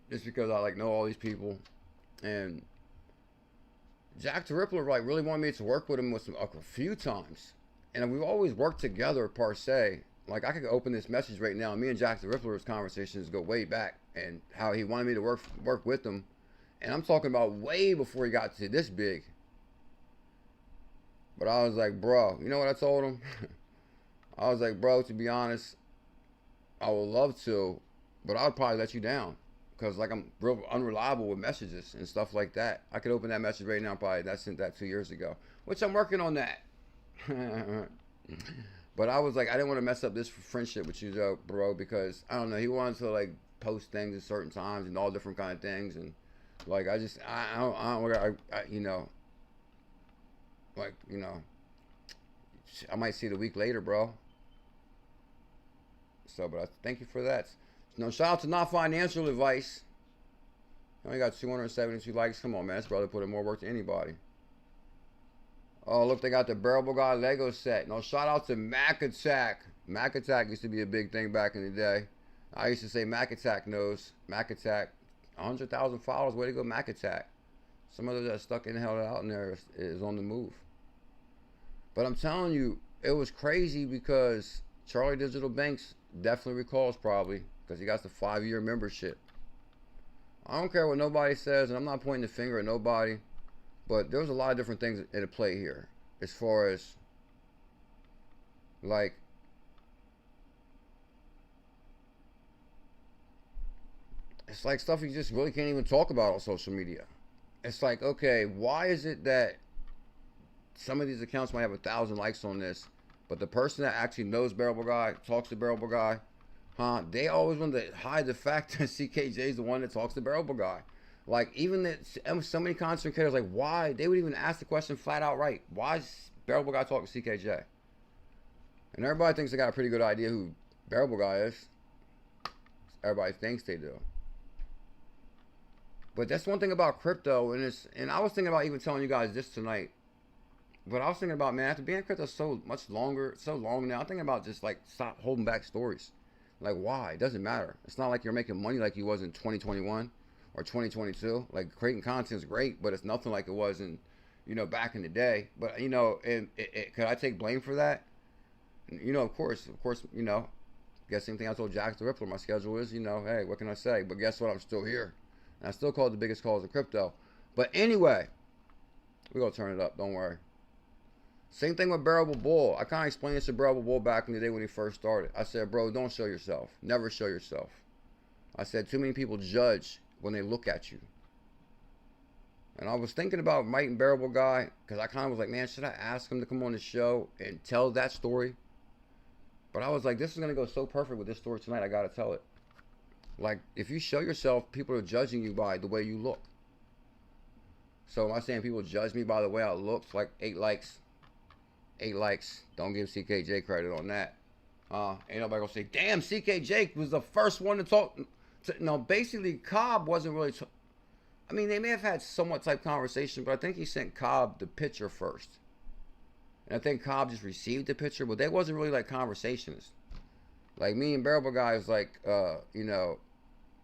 Just because I like know all these people. And Jack the Rippler like really wanted me to work with him with a few times. And we've always worked together per se. Like, I could open this message right now. Me and Jack the Rippler's conversations go way back, and how he wanted me to work with him. And I'm talking about way before he got to this big. But I was like, bro, you know what I told him? I was like, bro, to be honest, I would love to, but I would probably let you down. Because, like, I'm real unreliable with messages and stuff like that. I could open that message right now, probably. I sent that 2 years ago. Which I'm working on that. But I was like, I didn't want to mess up this friendship with you, bro, because, I don't know, he wanted to, like, post things at certain times and all different kind of things. And, like, I you know, like, you know, I might see it a week later, bro. So, but I thank you for that. No, shout out to Not Financial Advice. I only got 272 likes. Come on, man. This brother put in more work than anybody. Oh, look, they got the 𝕝𝕚𝕟𝕠𝕨 Lego set. No, shout out to Mac Attack. Mac Attack used to be a big thing back in the day. I used to say Mac Attack knows. Mac Attack. 100,000 followers. Way to go, Mac Attack. Some of those that stuck in the hell out in there is on the move. But I'm telling you, it was crazy because Charlie Digital Banks definitely recalls probably, because he got the 5-year membership. I don't care what nobody says, and I'm not pointing the finger at nobody, but there's a lot of different things at play here. As far as, like, it's like stuff you just really can't even talk about on social media. It's like, okay, why is it that some of these accounts might have 1,000 likes on this, but the person that actually knows 𝕝𝕚𝕟𝕠𝕨, talks to 𝕝𝕚𝕟𝕠𝕨, they always want to hide the fact that CKJ is the one that talks to 𝕝𝕚𝕟𝕠𝕨. Like, even that, so many content creators, like, why? They would even ask the question flat out right. Why is 𝕝𝕚𝕟𝕠𝕨 talking to CKJ? And everybody thinks they got a pretty good idea who Bearablguy is. Everybody thinks they do. But that's one thing about crypto, and I was thinking about even telling you guys this tonight. But I was thinking about, man, after being in crypto so long now, I'm thinking about just like stop holding back stories. Like, why? It doesn't matter. It's not like you're making money like you was in 2021 or 2022. Like, creating content is great, but it's nothing like it was in, you know, back in the day. But, you know, could I take blame for that? You know, of course, you know, guess same thing I told Jack the Rippler. My schedule is, you know, hey, what can I say? But guess what? I'm still here. And I still call it the biggest calls in crypto. But anyway, we're going to turn it up. Don't worry. Same thing with 𝕝𝕚𝕠𝕨. I kind of explained this to 𝕝𝕚𝕠𝕨 back in the day when he first started. I said, bro, don't show yourself. Never show yourself. I said, too many people judge when they look at you. And I was thinking about inviting 𝕝𝕚𝕠𝕨 because I kind of was like, man, should I ask him to come on the show and tell that story? But I was like, this is going to go so perfect with this story tonight. I got to tell it. Like, if you show yourself, people are judging you by the way you look. So am I saying people judge me by the way I look? Like 8 likes. 8 likes. Don't give CKJ credit on that. Ain't nobody gonna say, damn, CKJ was the first one to talk. No, basically, Cobb wasn't really. I mean, they may have had somewhat type conversation, but I think he sent Cobb the picture first. And I think Cobb just received the picture, but they wasn't really like conversations. Like me and 𝕝𝕚𝕠𝕨 was like, you know,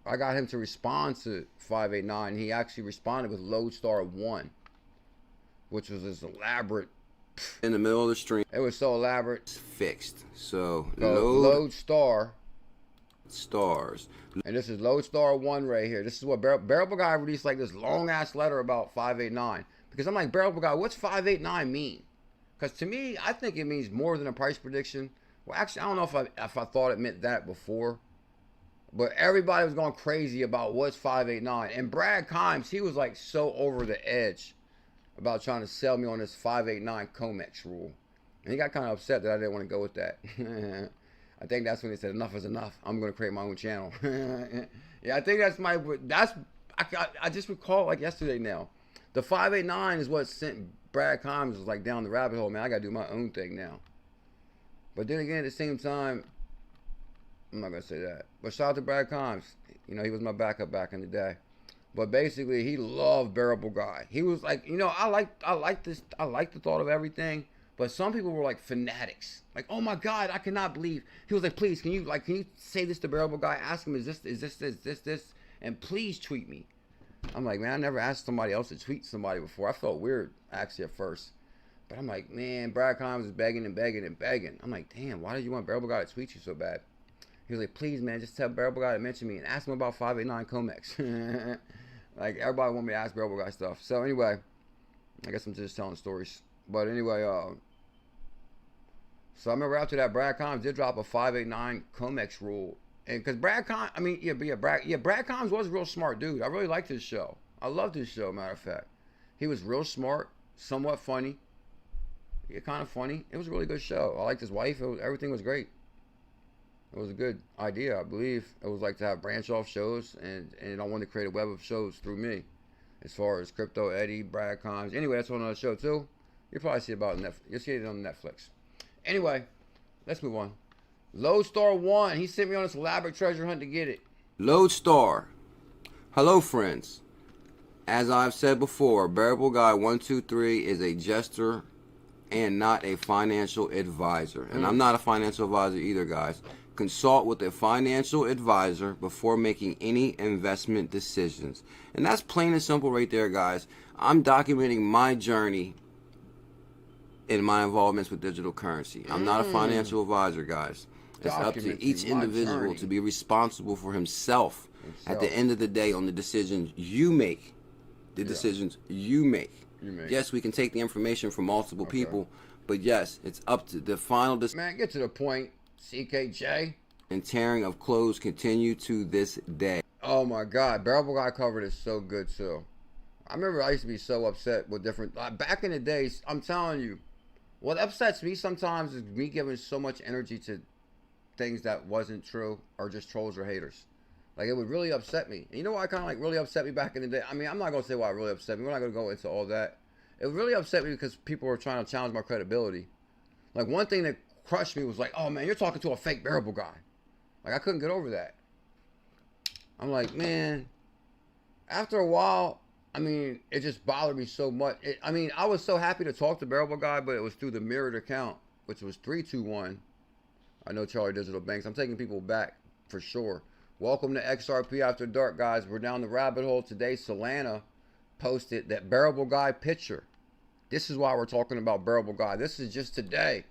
I got him to respond to 589. He actually responded with 𝕬𝕠𝕨1, which was this elaborate. In the middle of the stream. It was so elaborate. It's fixed. So 𝕬𝕠𝕨 stars. And this is 𝕬𝕠𝕨1 right here. This is what 𝕝𝕚𝕠𝕨 released, like this long ass letter about 589. Because I'm like, 𝕝𝕚𝕠𝕨, what's 589 mean? Because to me, I think it means more than a price prediction. Well, actually, I don't know if I thought it meant that before. But everybody was going crazy about what's 589. And Brad Kimes, he was like so over the edge about trying to sell me on this 589 COMEX rule. And he got kind of upset that I didn't want to go with that. I think that's when he said, enough is enough. I'm going to create my own channel. Yeah, I think I just recall like yesterday now. The 589 is what sent Brad Kimes was like down the rabbit hole. Man, I got to do my own thing now. But then again, at the same time, I'm not going to say that. But shout out to Brad Kimes. You know, he was my backup back in the day. But basically, he loved 𝕝𝕚𝕠𝕨. He was like, you know, I like the thought of everything. But some people were like fanatics. Like, oh my God, I cannot believe. He was like, please, can you say this to 𝕝𝕚𝕠𝕨? Ask him, is this? And please tweet me. I'm like, man, I never asked somebody else to tweet somebody before. I felt weird actually at first. But I'm like, man, Brad Kimes is begging and begging and begging. I'm like, damn, why did you want 𝕝𝕚𝕠𝕨 to tweet you so bad? He was like, please, man, just tell 𝕝𝕚𝕠𝕨 to mention me and ask him about 589 COMEX. Like, everybody want me to ask 𝕝𝕚𝕠𝕨 stuff. So anyway, I guess I'm just telling stories. But anyway, so I remember after that, Brad Kimes did drop a 589 COMEX rule. And because Brad Kimes, I mean, Brad Kimes was a real smart dude. I really liked his show. I loved his show, matter of fact. He was real smart, somewhat funny. Yeah, kind of funny. It was a really good show. I liked his wife. Everything was great. It was a good idea, I believe. It was like to have branch off shows, and I wanted to create a web of shows through me. As far as Crypto Eddie, Brad Kimes. Anyway, that's on another show too. You'll probably see about Netflix. You'll see it on Netflix. Anyway, let's move on. 𝕬𝕠𝕨1, he sent me on this elaborate treasure hunt to get it. 𝕬𝕠𝕨. Hello, friends. As I've said before, Bearablguy123 is a jester and not a financial advisor. And I'm not a financial advisor either, guys. Consult with a financial advisor before making any investment decisions. And that's plain and simple right there, guys. I'm documenting my journey in my involvements with digital currency. I'm not a financial advisor, guys. It's up to each individual to be responsible for himself at the end of the day on the decisions you make. The decisions you make. Yes, we can take the information from multiple people, but yes, it's up to the final decision. Man, get to the point, CKJ. And tearing of clothes continue to this day. Oh my God, Bearablguy covered is so good too. I remember I used to be so upset with different, back in the days, I'm telling you, what upsets me sometimes is me giving so much energy to things that wasn't true or just trolls or haters. Like, it would really upset me. And you know what kind of like really upset me back in the day? I mean, I'm not going to say why it really upset me. We're not going to go into all that. It really upset me because people were trying to challenge my credibility. Like, one thing that crushed me was like, oh man, you're talking to a fake Bearable guy. Like I couldn't get over that. I'm like, man, after a while, I mean, it just bothered me so much. I mean, I was so happy to talk to Bearable Guy, but it was through the mirrored account, which was 321. I know Charlie Digital Banks. I'm taking people back for sure. Welcome to XRP After Dark, guys. We're down the rabbit hole today. Solana posted that Bearable Guy picture. This is why we're talking about Bearable Guy. This is just today.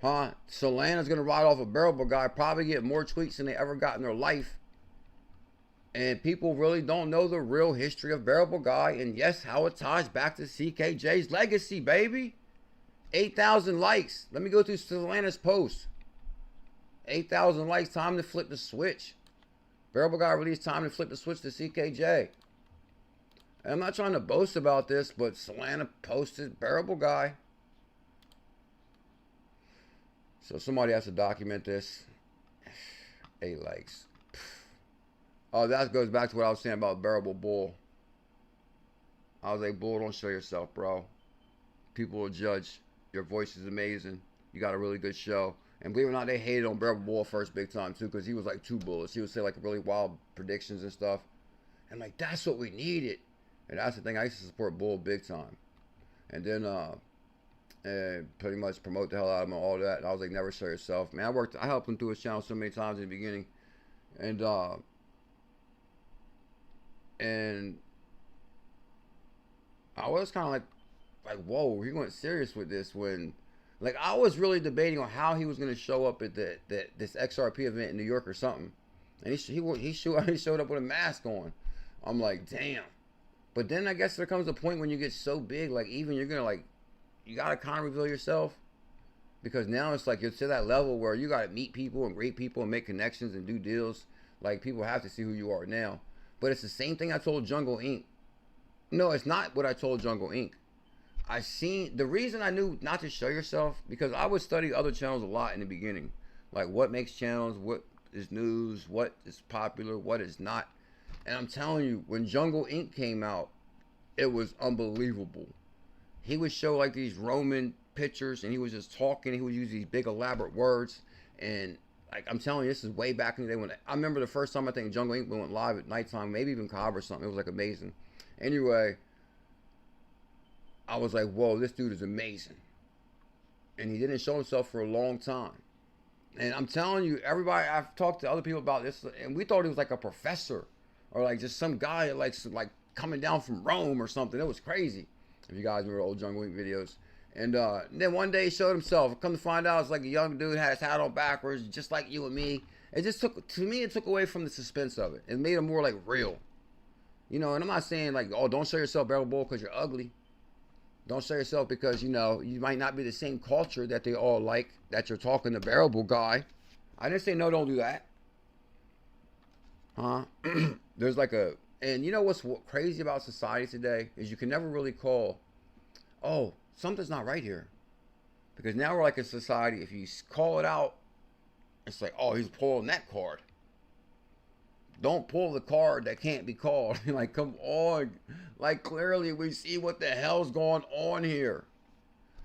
Huh? Solana's going to ride off a Bearable Guy, probably get more tweets than they ever got in their life. And people really don't know the real history of Bearable Guy. And yes, how it ties back to CKJ's legacy, baby. 8,000 likes. Let me go through Solana's post. 8,000 likes. Time to flip the switch. Bearable Guy released time to flip the switch to CKJ. And I'm not trying to boast about this, but Solana posted Bearable Guy. So somebody has to document this. 8 likes. Oh, that goes back to what I was saying about Bearable Bull. I was like, Bull, don't show yourself, bro. People will judge. Your voice is amazing. You got a really good show. And believe it or not, they hated on Bearable Bull first big time, too, because he was like too bullish. He would say like really wild predictions and stuff. And like, that's what we needed. And that's the thing. I used to support Bull big time. And then, and pretty much promote the hell out of him and all that. And I was like, never show yourself. Man, I helped him through his channel so many times in the beginning. And I was kind of like, whoa, he went serious with this when, like, I was really debating on how he was going to show up at this XRP event in New York or something. And he showed up with a mask on. I'm like, damn. But then I guess there comes a point when you get so big, like, even you're going to, like, you got to kind of reveal yourself. Because now it's like you're to that level where you got to meet people and greet people and make connections and do deals. Like, people have to see who you are now. But it's the same thing I told Jungle Inc. No, it's not what I told Jungle Inc. The reason I knew not to show yourself, because I would study other channels a lot in the beginning. Like what makes channels, what is news, what is popular, what is not. And I'm telling you, when Jungle Inc. came out, it was unbelievable. He would show like these Roman pictures and he was just talking. He would use these big elaborate words. And like, I'm telling you, this is way back in the day when I remember the first time I think Jungle Inc. went live at nighttime, maybe even Cobb or something. It was like amazing. Anyway, I was like, whoa, this dude is amazing. And he didn't show himself for a long time. And I'm telling you, everybody, I've talked to other people about this, and we thought he was like a professor or like just some guy like coming down from Rome or something. It was crazy. If you guys remember old Jungle Inc. videos. And then one day he showed himself. Come to find out, it's like a young dude had his hat on backwards, just like you and me. It just took, to me, it took away from the suspense of it. It made it more like real. You know, and I'm not saying like, oh, don't show yourself Bearable Bull because you're ugly. Don't show yourself because, you know, you might not be the same culture that they all like, that you're talking to Bearable Guy. I didn't say no, don't do that. Huh? There's like a, and you know what's crazy about society today is you can never really call, oh, something's not right here. Because now we're like a society, if you call it out, it's like, oh, he's pulling that card. Don't pull the card that can't be called. Like, come on. Like, clearly we see what the hell's going on here.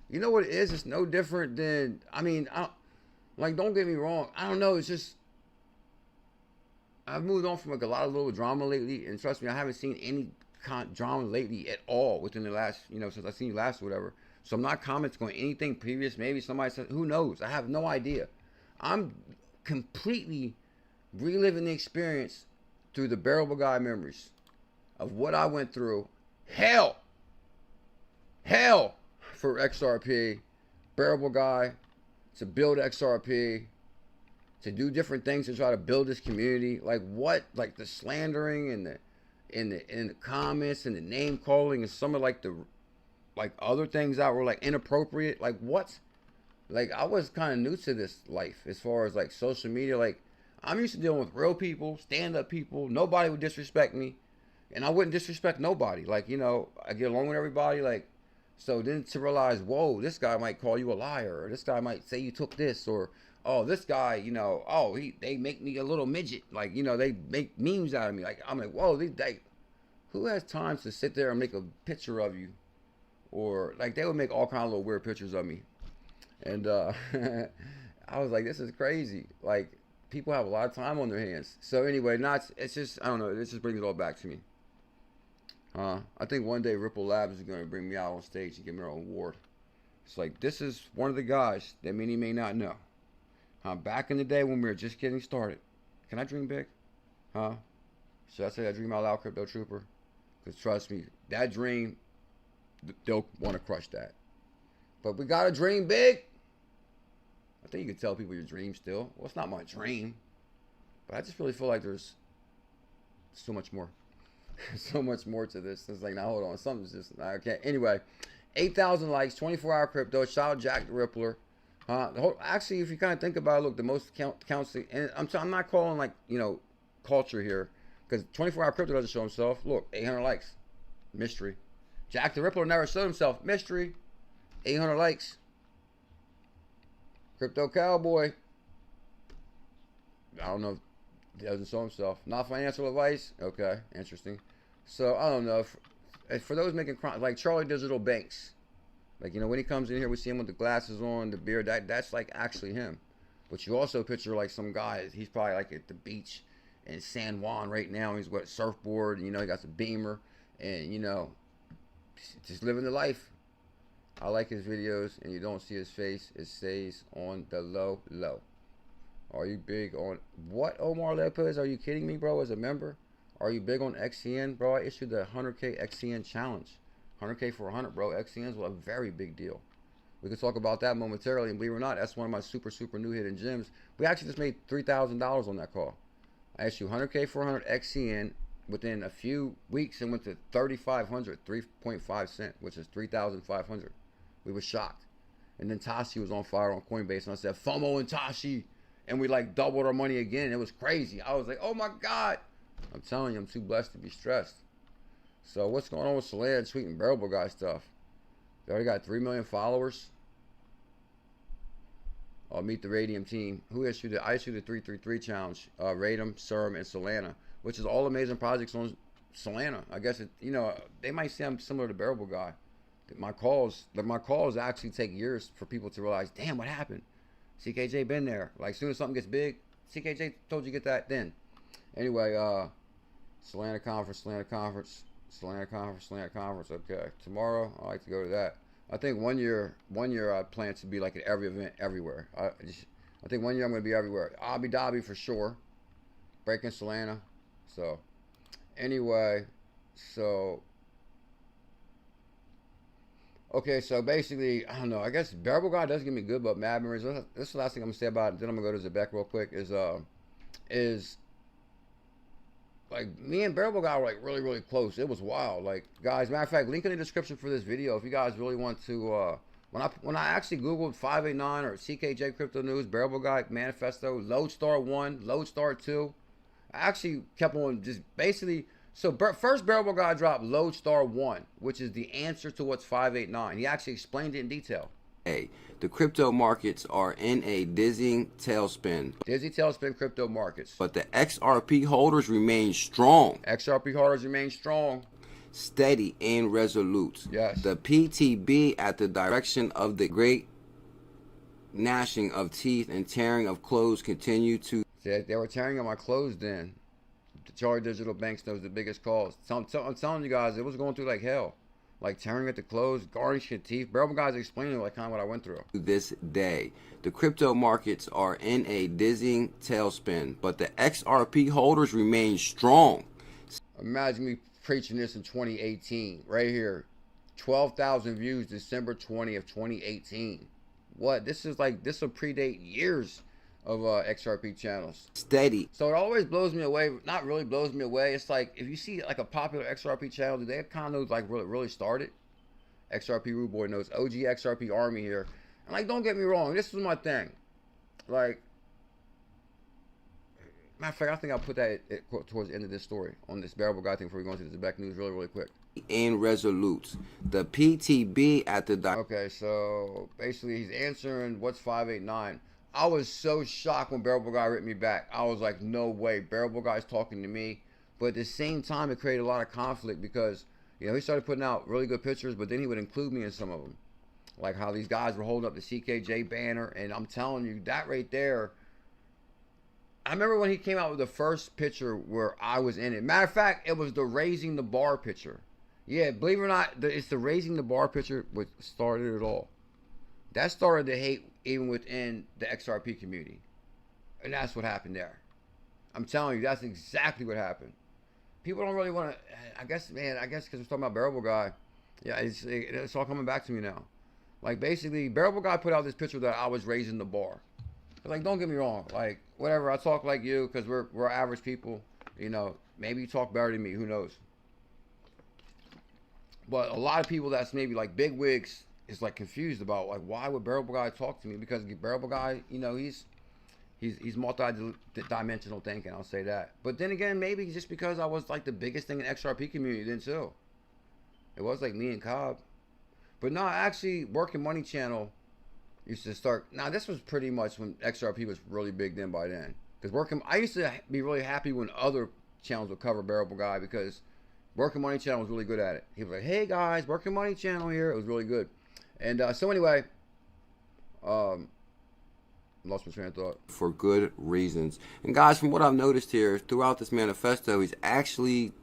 You know what it is? It's no different than, I mean, like, don't get me wrong. I don't know. It's just, I've moved on from like a lot of little drama lately. And trust me, I haven't seen any drama lately at all within the last, you know, since I've seen you last or whatever. So I'm not commenting on anything previous. Maybe somebody said, who knows? I have no idea. I'm completely reliving the experience through the Bearable Guy memories of what I went through. Hell for XRP, Bearable Guy, to build XRP, to do different things to try to build this community. Like what? Like the slandering and the comments and the name calling and some of like the other things that were like inappropriate. Like what? Like I was kind of new to this life as far as like social media. Like I'm used to dealing with real people, stand-up people. Nobody would disrespect me, and I wouldn't disrespect nobody. Like, you know, I get along with everybody. Like, so then to realize, whoa, this guy might call you a liar, or this guy might say you took this, or oh, this guy, you know, oh, they make me a little midget. Like, you know, they make memes out of me. Like, I'm like, whoa, who has time to sit there and make a picture of you, or like they would make all kinds of little weird pictures of me. And I was like, this is crazy. Like, people have a lot of time on their hands. So anyway, it's just, I don't know, it just brings it all back to me. I think one day Ripple Labs is going to bring me out on stage and give me an award. It's like, this is one of the guys that many may not know. Back in the day when we were just getting started. Can I dream big? Should I say I dream out loud, Crypto Trooper? Because trust me, that dream, they'll want to crush that. But we got to dream big. I think you can tell people your dream still. Well, it's not my dream. But I just really feel like there's so much more. So much more to this. It's like, now hold on. Something's just, I can't. Anyway, 8,000 likes, 24-hour crypto. Shout out Jack the Rippler. Actually, if you kind of think about it, look, the most counts. And I'm not calling, like, you know, culture here. Because 24-hour crypto doesn't show himself. Look, 800 likes. Mystery. Jack the Rippler never showed himself. Mystery. 800 likes. Crypto Cowboy. I don't know if he doesn't show himself. Not financial advice. Okay, interesting. So, I don't know. For those making crime, like Charlie Digital Banks. Like, you know, when he comes in here, we see him with the glasses on, the beard. That's like actually him. But you also picture like some guy. He's probably like at the beach in San Juan right now. He's got a surfboard. You know, he got the beamer. And, you know, just living the life. I like his videos, and you don't see his face. It stays on the low. Are you big on what Omar Lopez? Are you kidding me, bro? As a member, are you big on XCN, bro? I issued the 100K XCN challenge, 100K for 100, bro. XCN's a very big deal. We could talk about that momentarily, and believe it or not, that's one of my super new hidden gems. We actually just made $3,000 on that call. I issued 100K for 100 XCN within a few weeks, and went to 3,500, 3.5 cent, which is 3,500. We were shocked. And then Tashi was on fire on Coinbase, and I said, FOMO and Tashi. And we like doubled our money again. It was crazy. I was like, oh my God. I'm telling you, I'm too blessed to be stressed. So what's going on with Solana tweeting Bearablguy stuff? They already got 3 million followers. I'll meet the Radium team. Who issued it? I issued the 333 challenge. Radium, Serum, and Solana, which is all amazing projects on Solana. I guess it, you know, they might sound similar to Bearablguy. My calls actually take years for people to realize, damn, what happened? CKJ been there. Like, as soon as something gets big, CKJ told you get that then. Anyway, Solana conference. Okay, tomorrow I like to go to that. I think one year I plan to be like at every event everywhere. I think one year I'm gonna be everywhere. Abu Dhabi for sure. Breaking Solana. So anyway, okay, so basically, I don't know. I guess Bearablguy does give me good, but mad memories. This is the last thing I'm gonna say about it. Then I'm gonna go to Zebec real quick. Is like me and Bearablguy were like really close. It was wild. Like, guys, matter of fact, link in the description for this video if you guys really want to. When I actually googled 589 or CKJ Crypto News, Bearablguy Manifesto, Lodestar 1, Lodestar 2, I actually kept on just basically. So first Bearablguy dropped Lodestar 1, which is the answer to what's 589. He actually explained it in detail. Hey, the crypto markets are in a dizzying tailspin. Dizzy tailspin crypto markets. But the XRP holders remain strong. XRP holders remain strong. Steady and resolute. Yes. The PTB at the direction of the great gnashing of teeth and tearing of clothes continue to... They were tearing on my clothes then. Charlie Digital Banks knows the biggest cause. I'm telling you guys, it was going through like hell. Like tearing at the clothes, garnishing teeth. Bearablguy's explaining like kind of what I went through. This day, the crypto markets are in a dizzying tailspin, but the XRP holders remain strong. Imagine me preaching this in 2018, right here. 12,000 views December 20th, 2018. What? This will predate years of XRP channels. Steady. So it always blows me away. Not really blows me away. It's like if you see like a popular XRP channel, they kind of like really started. XRP Rude Boy knows OG XRP Army here. And like, don't get me wrong, this was my thing. Like, matter of fact, I think I'll put that towards the end of this story on this Bearablguy thing before we go into the Zebec news really quick. And resolute. The PTB at the... Okay, so basically he's answering what's 589. I was so shocked when Bearablguy ripped me back. I was like, no way, Bearablguy's talking to me. But at the same time, it created a lot of conflict because, you know, he started putting out really good pictures, but then he would include me in some of them. like how these guys were holding up the CKJ banner, and I'm telling you, that right there, I remember when he came out with the first picture where I was in it. Matter of fact, it was the raising the bar picture. Yeah, believe it or not, it's the raising the bar picture which started it all. That started the hate even within the XRP community. And that's what happened there. I'm telling you, that's exactly what happened. People don't really want to, I guess because we're talking about Bearablguy. Yeah, it's all coming back to me now. Like, basically, Bearablguy put out this picture that I was raising the bar. Like, don't get me wrong. Like, whatever, I talk like you because we're average people. You know, maybe you talk better than me. Who knows? But a lot of people that's maybe like big wigs is like confused about like, why would Bearablguy talk to me? Because Bearablguy, you know, he's multi-dimensional thinking, I'll say that. But then again, maybe just because I was like the biggest thing in XRP community then too. It was like me and Cobb. But no, actually, Working Money channel used to start. Now this was pretty much when XRP was really big then by then. Because I used to be really happy when other channels would cover Bearablguy because Working Money channel was really good at it. He was like, hey guys, Working Money channel here. It was really good. And so anyway, lost my train of thought. For good reasons. And guys, from what I've noticed here throughout this manifesto, he's actually...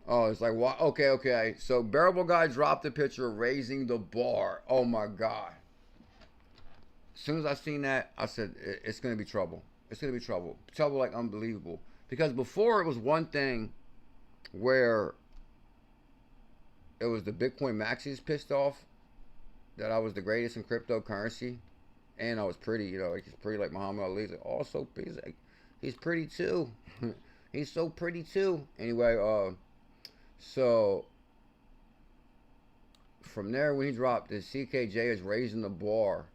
Oh, it's like, what? Okay. So Bearablguy dropped the picture of raising the bar. Oh my God. As soon as I seen that, I said, it's going to be trouble. It's going to be trouble. Trouble like unbelievable. Because before it was one thing where it was the Bitcoin maxis pissed off that I was the greatest in cryptocurrency. And I was pretty, you know, like he's pretty like Muhammad Ali. Like, also, he's pretty too. He's so pretty too. Anyway, so from there, when he dropped the CKJ is raising the bar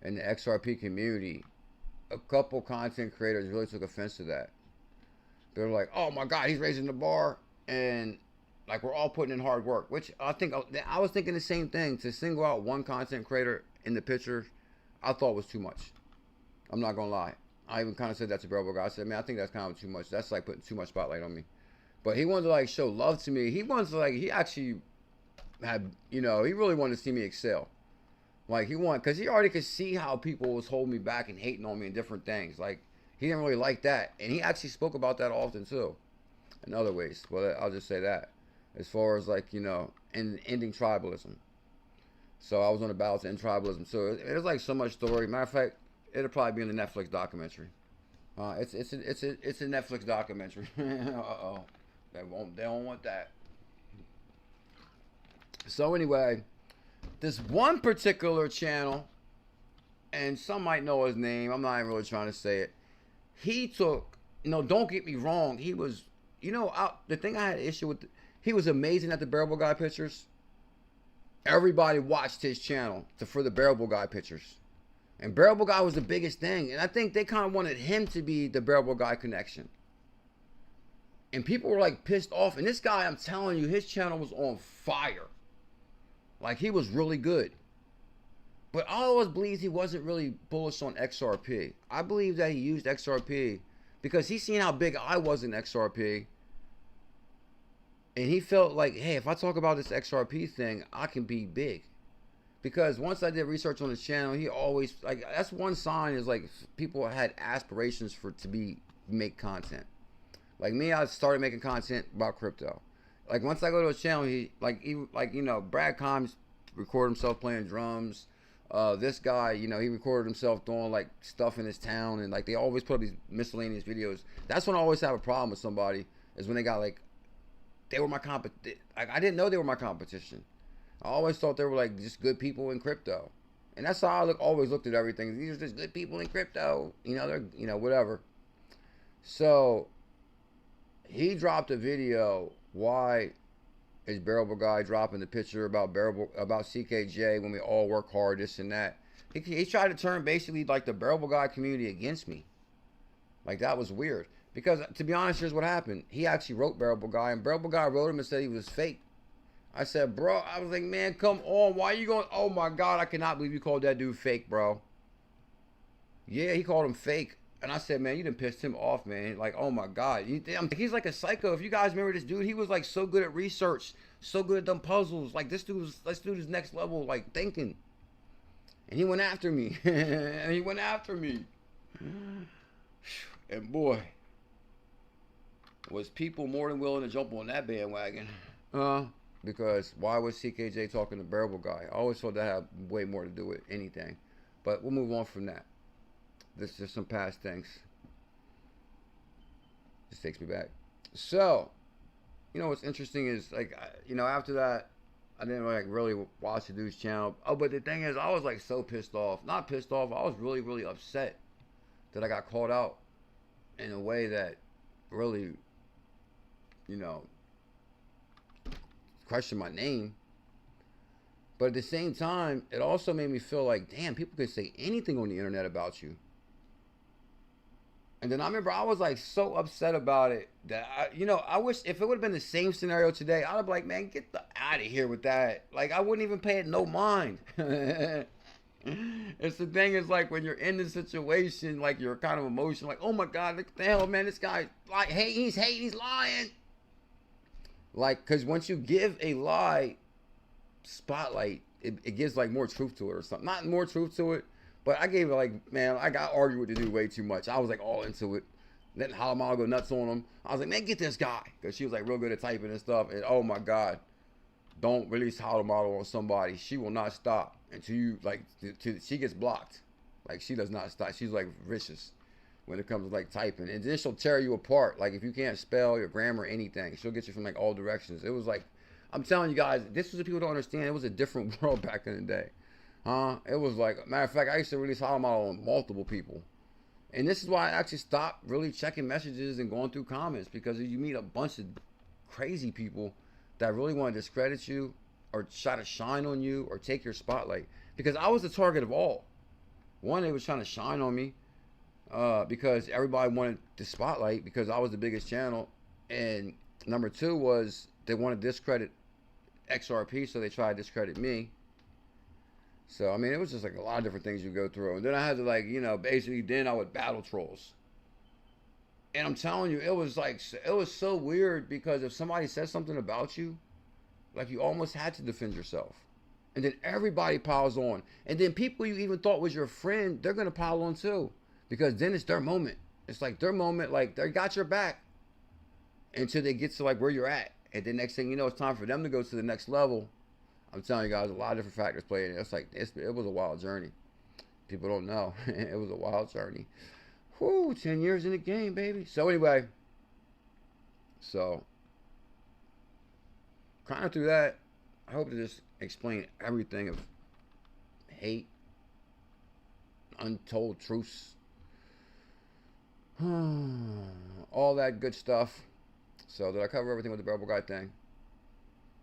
in the XRP community, a couple content creators really took offense to that. They're like, oh my God, he's raising the bar. And like, we're all putting in hard work, which I was thinking the same thing. To single out one content creator in the picture, I thought was too much. I'm not gonna lie. I even kind of said that to Bearablguy. I said, man, I think that's kind of too much. That's like putting too much spotlight on me. But he wanted to like show love to me. He wanted to like, he actually had, you know, he really wanted to see me excel. Like because he already could see how people was holding me back and hating on me and different things. Like he didn't really like that. And he actually spoke about that often too, in other ways. Well, I'll just say that. As far as like, you know, ending tribalism. So I was on the ballot to end tribalism. So there's like so much story. Matter of fact, it'll probably be in the Netflix documentary. It's a Netflix documentary. Uh-oh. They don't want that. So anyway, this one particular channel, and some might know his name. I'm not even really trying to say it. He took, you know, don't get me wrong. He was, you know, the thing I had an issue with, he was amazing at the Bearablguy pictures. Everybody watched his channel for the Bearablguy pictures. And Bearablguy was the biggest thing. And I think they kind of wanted him to be the Bearablguy connection. And people were like pissed off. And this guy, I'm telling you, his channel was on fire. Like he was really good. But I always believed he wasn't really bullish on XRP. I believe that he used XRP because he seen how big I was in XRP. And he felt like, hey, if I talk about this XRP thing, I can be big. Because once I did research on his channel, he always, like, that's one sign is like people had aspirations make content. Like me, I started making content about crypto. Like once I go to his channel, he you know, Brad Combs recorded himself playing drums. This guy, you know, he recorded himself doing like stuff in his town, and like they always put up these miscellaneous videos. That's when I always have a problem with somebody, is when they got like, they were my competition. Like I didn't know they were my competition. I always thought they were like just good people in crypto, and that's how I always looked at everything. These are just good people in crypto, you know. They're, you know, whatever. So he dropped a video. Why is Bearablguy dropping the picture about CKJ when we all work hard, this and that? He tried to turn basically like the Bearablguy community against me. Like that was weird. Because to be honest, here's what happened. He actually wrote Bearablguy, and Bearablguy wrote him and said he was fake. I said, bro, I was like, man, come on. Why you going? Oh my God, I cannot believe you called that dude fake, bro. Yeah, he called him fake. And I said, man, you done pissed him off, man. Like, oh my God. He's like a psycho. If you guys remember this dude, he was like so good at research, so good at them puzzles. Like this dude is next level, like thinking. And he went after me. And he went after me. And boy, was people more than willing to jump on that bandwagon. Because why was CKJ talking to Bearablguy? I always thought that had way more to do with anything. But we'll move on from that. This is just some past things. This takes me back. So, you know what's interesting is, like, you know, after that, I didn't like really watch the dude's channel. Oh, but the thing is, I was like so pissed off. Not pissed off. I was really, really upset that I got called out in a way that really, you know, questioned my name. But at the same time, it also made me feel like, damn, people can say anything on the internet about you. And then I remember I was like so upset about it that I wish if it would have been the same scenario today, I'd have been like, man, get the out of here with that. Like, I wouldn't even pay it no mind. It's the thing is, like, when you're in this situation, like, you're kind of emotional, like, oh my God, what the hell, man, this guy, like, he's lying. Like, because once you give a lie spotlight, it gives like more truth to it or something. Not more truth to it, but I gave it like, man, I got argued with the dude way too much. I was like all into it. Letting ℙ𝕝𝕚𝕒 go nuts on him. I was like, man, get this guy. Because she was like real good at typing and stuff. And oh my God, don't release ℙ𝕝𝕚𝕒 on somebody. She will not stop until you, like, she gets blocked. Like, she does not stop. She's like vicious when it comes to like typing. And then she'll tear you apart. Like, if you can't spell your grammar or anything, she'll get you from like all directions. It was like, I'm telling you guys, this is what people don't understand. It was a different world back in the day. It was like, matter of fact, I used to release ℙ𝕝𝕚𝕒 on multiple people. And this is why I actually stopped really checking messages and going through comments, because you meet a bunch of crazy people that really want to discredit you or try to shine on you or take your spotlight. Because I was the target of all. One, they was trying to shine on me because everybody wanted the spotlight because I was the biggest channel. And number two was they wanted to discredit XRP, so they tried to discredit me. So, I mean, it was just like a lot of different things you go through. And then I had to, like, you know, basically then I would battle trolls. And I'm telling you, it was like, it was so weird because if somebody said something about you, like, you almost had to defend yourself. And then everybody piles on. And then people you even thought was your friend, they're going to pile on too. Because then it's their moment. It's like their moment, like, they got your back until they get to, like, where you're at. And then next thing you know, it's time for them to go to the next level. I'm telling you guys, a lot of different factors play in it. It's like, it was a wild journey. People don't know. It was a wild journey. Whoo, 10 years in the game, baby. So anyway, so kind of through that, I hope to just explain everything of hate, untold truths, all that good stuff. So did I cover everything with the Bearablguy thing?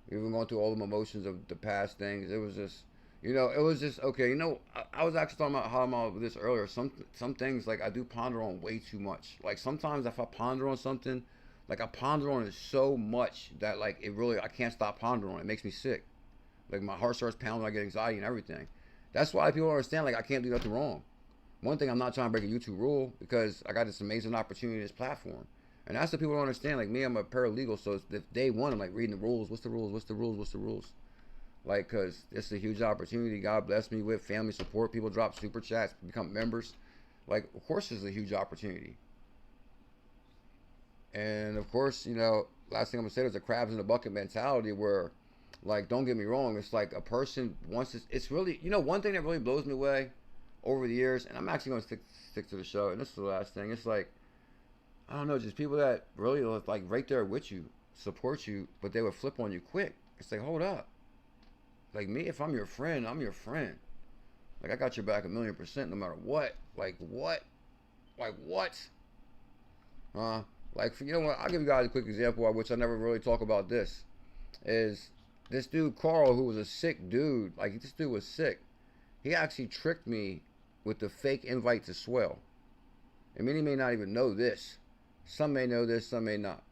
We've been going through all the emotions of the past things. It was just, you know, it was just, okay, you know, I was actually talking about ℙ𝕝𝕚𝕒 with this earlier. Some things, like, I do ponder on way too much. Like, sometimes if I ponder on something, like, I ponder on it so much that, like, it really, I can't stop pondering on it. It makes me sick. Like, my heart starts pounding, I get anxiety and everything. That's why people don't understand, like, I can't do nothing wrong. One thing, I'm not trying to break a YouTube rule because I got this amazing opportunity, this platform. And that's what people don't understand. Like, me, I'm a paralegal, so if day one, I'm like reading the rules. What's the rules? What's the rules? What's the rules? Like, because it's a huge opportunity. God bless me with family support. People drop super chats, become members. Like, of course, it's a huge opportunity. And of course, you know, last thing I'm gonna say is a crabs in the bucket mentality where, like, don't get me wrong, it's like a person wants to, it's really, you know, one thing that really blows me away over the years, and I'm actually gonna stick to the show, and this is the last thing. It's like, I don't know, just people that really, like, right there with you, support you, but they would flip on you quick. It's like, hold up. Like, me, if I'm your friend, I'm your friend. Like, I got your back 1,000,000% no matter what. Like, what? Like, what? Like, you know what? I'll give you guys a quick example, which I never really talk about this. Is this dude, Carl, who was a sick dude. Like, this dude was sick. He actually tricked me with the fake invite to Swell. And many may not even know this. Some may know this, some may not.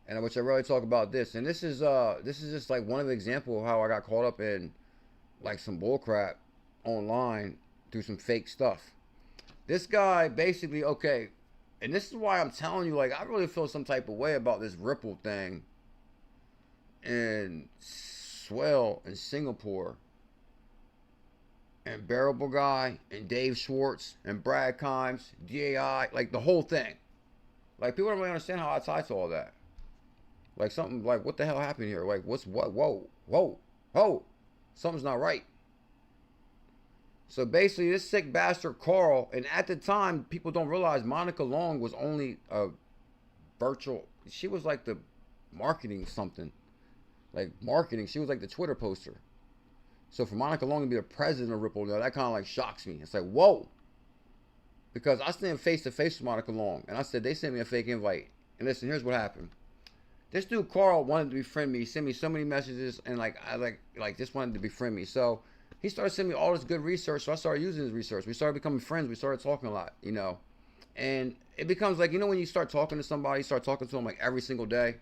And which I really talk about this. And this is just like one of the examples of how I got caught up in, like, some bullcrap online through some fake stuff. This guy basically, okay, and this is why I'm telling you, like, I really feel some type of way about this Ripple thing and Swell in Singapore and Bearablguy and Dave Schwartz and Brad Kimes, DAI, like the whole thing. Like, people don't really understand how I tie to all that. Like, something like, what the hell happened here? Like, what's what? Whoa. Something's not right. So basically, this sick bastard Carl, and at the time, people don't realize Monica Long was only a virtual, she was like the marketing something. Like marketing, she was like the Twitter poster. So for Monica Long to be the president of Ripple, that kind of like shocks me. It's like, whoa. Because I stand face to face with Monica Long, and I said, they sent me a fake invite. And listen, here's what happened. This dude Carl wanted to befriend me. He sent me so many messages, and like I like just wanted to befriend me. So he started sending me all this good research. So I started using his research. We started becoming friends. We started talking a lot, you know. And it becomes like, you know, when you start talking to somebody, you start talking to them like every single day.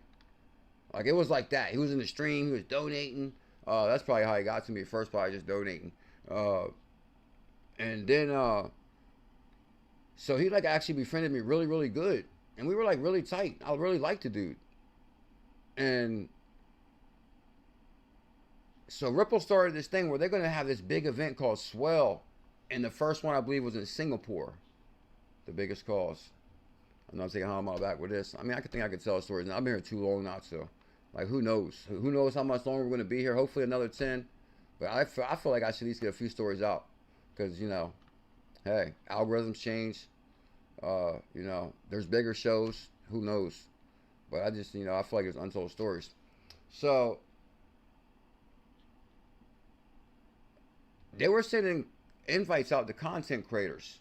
Like, it was like that. He was in the stream. He was donating. That's probably how he got to me at first, probably just donating. And then, so he like actually befriended me really, really good. And we were like really tight. I really liked the dude. And so Ripple started this thing where they're going to have this big event called Swell. And the first one, I believe, was in Singapore. The biggest cause. I'm not taking how I'm all back with this. I mean, I could think I could tell stories. Now, I've been here too long not to. Like, who knows? Who knows how much longer we're going to be here? Hopefully another 10. But I feel like I should at least get a few stories out. Because, you know, hey, algorithms change. You know, there's bigger shows. Who knows? But I just, you know, I feel like there's untold stories. So, they were sending invites out to content creators.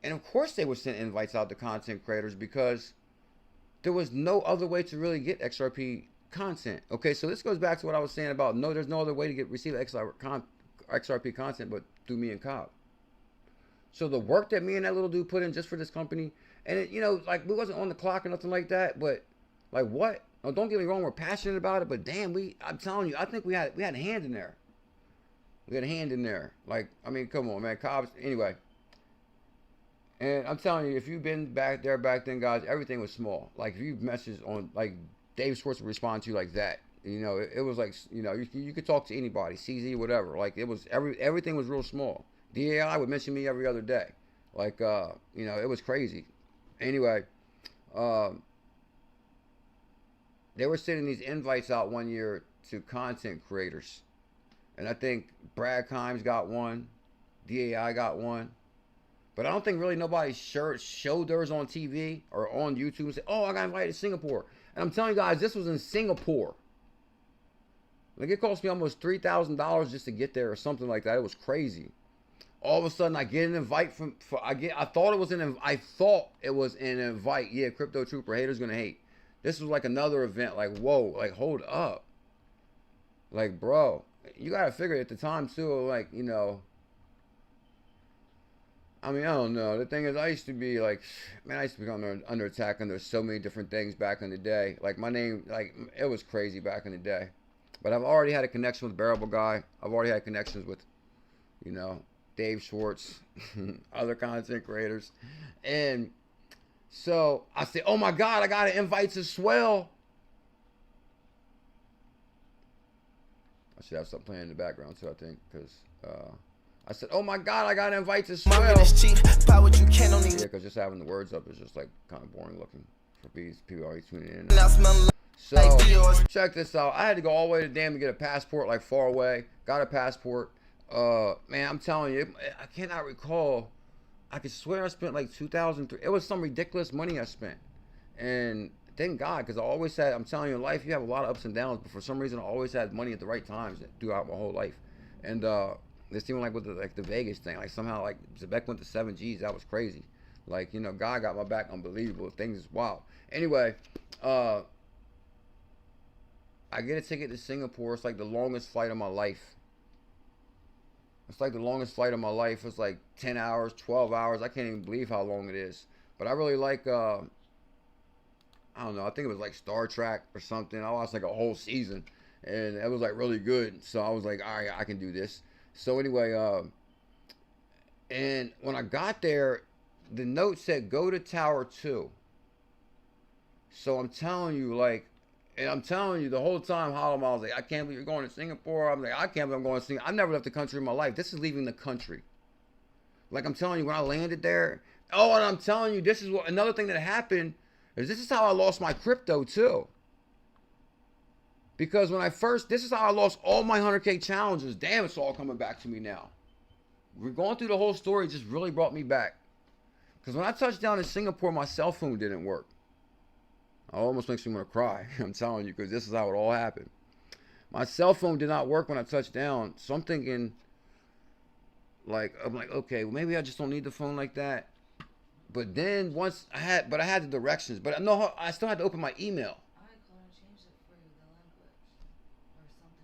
And of course they would send invites out to content creators because there was no other way to really get XRP content. Okay, so this goes back to what I was saying about there's no other way to receive XRP content but through me and Cobb. So the work that me and that little dude put in just for this company, and it, you know, like, we wasn't on the clock or nothing like that, but like, what? Oh, don't get me wrong, we're passionate about it, but damn, I'm telling you, I think we had a hand in there. We had a hand in there. Like, I mean, come on, man. Cobb's, anyway. And I'm telling you, if you've been back there back then, guys, everything was small. Like, if you messaged on, like, Dave Schwartz would respond to you like that. You know, it was like, you know, you could talk to anybody, CZ, whatever. Like, it was, everything was real small. DAI would mention me every other day. Like, you know, it was crazy. Anyway, they were sending these invites out one year to content creators. And I think Brad Kimes got one. DAI got one. But I don't think really nobody showed theirs on TV or on YouTube and said, oh, I got invited to Singapore. And I'm telling you guys, this was in Singapore. Like, it cost me almost $3,000 just to get there or something like that. It was crazy. All of a sudden, I get an invite I thought it was an invite. Yeah, Crypto Trooper, haters gonna hate. This was like another event. Like, whoa, like, hold up. Like, bro, you gotta figure at the time too, like, you know, I mean, I don't know. The thing is, I used to be like, man, I used to be under attack under so many different things back in the day. Like, my name, like, it was crazy back in the day. But I've already had a connection with Bearablguy. I've already had connections with, you know, Dave Schwartz, other content creators. And so I said, oh my God, I got an invite to Swell. I should have something playing in the background too, I think, because I said, oh my God, I got an invite to Swell. Yeah, because just having the words up is just like kind of boring looking for these people already tuning in. So check this out. I had to go all the way to damn to get a passport, like far away. Got a passport. Man, I'm telling you, I cannot recall. I could swear I spent like 2003. It was some ridiculous money I spent. And thank God, because I always had, I'm telling you, in life, you have a lot of ups and downs, but for some reason, I always had money at the right times throughout my whole life. And this even like with the Vegas thing, like somehow like Zebec went to 7 Gs. That was crazy. Like, you know, God got my back, unbelievable. Things is wild. Anyway, I get a ticket to Singapore. It's like the longest flight of my life. It's like the longest flight of my life. It's like 10 hours, 12 hours. I can't even believe how long it is. But I really like, I don't know. I think it was like Star Trek or something. I watched like a whole season. And it was like really good. So I was like, all right, I can do this. So anyway, and when I got there, the note said go to Tower 2. So I'm telling you, like, and I'm telling you the whole time, 𝕊𝕬𝕐𝕗 was like, I can't believe you're going to Singapore. I'm like, I can't believe I'm going to Singapore. I've never left the country in my life. This is leaving the country. Like, I'm telling you, when I landed there, oh, and I'm telling you, this is what another thing that happened is this is how I lost my crypto too. Because when I first, this is how I lost all my 100K challenges. Damn, it's all coming back to me now. We're going through the whole story, just really brought me back. Because when I touched down in Singapore, my cell phone didn't work. It almost makes me want to cry. I'm telling you, because this is how it all happened. My cell phone did not work when I touched down. So I'm thinking, like, I'm like, okay, well, maybe I just don't need the phone like that. But then once I had the directions. But no, I still had to open my email.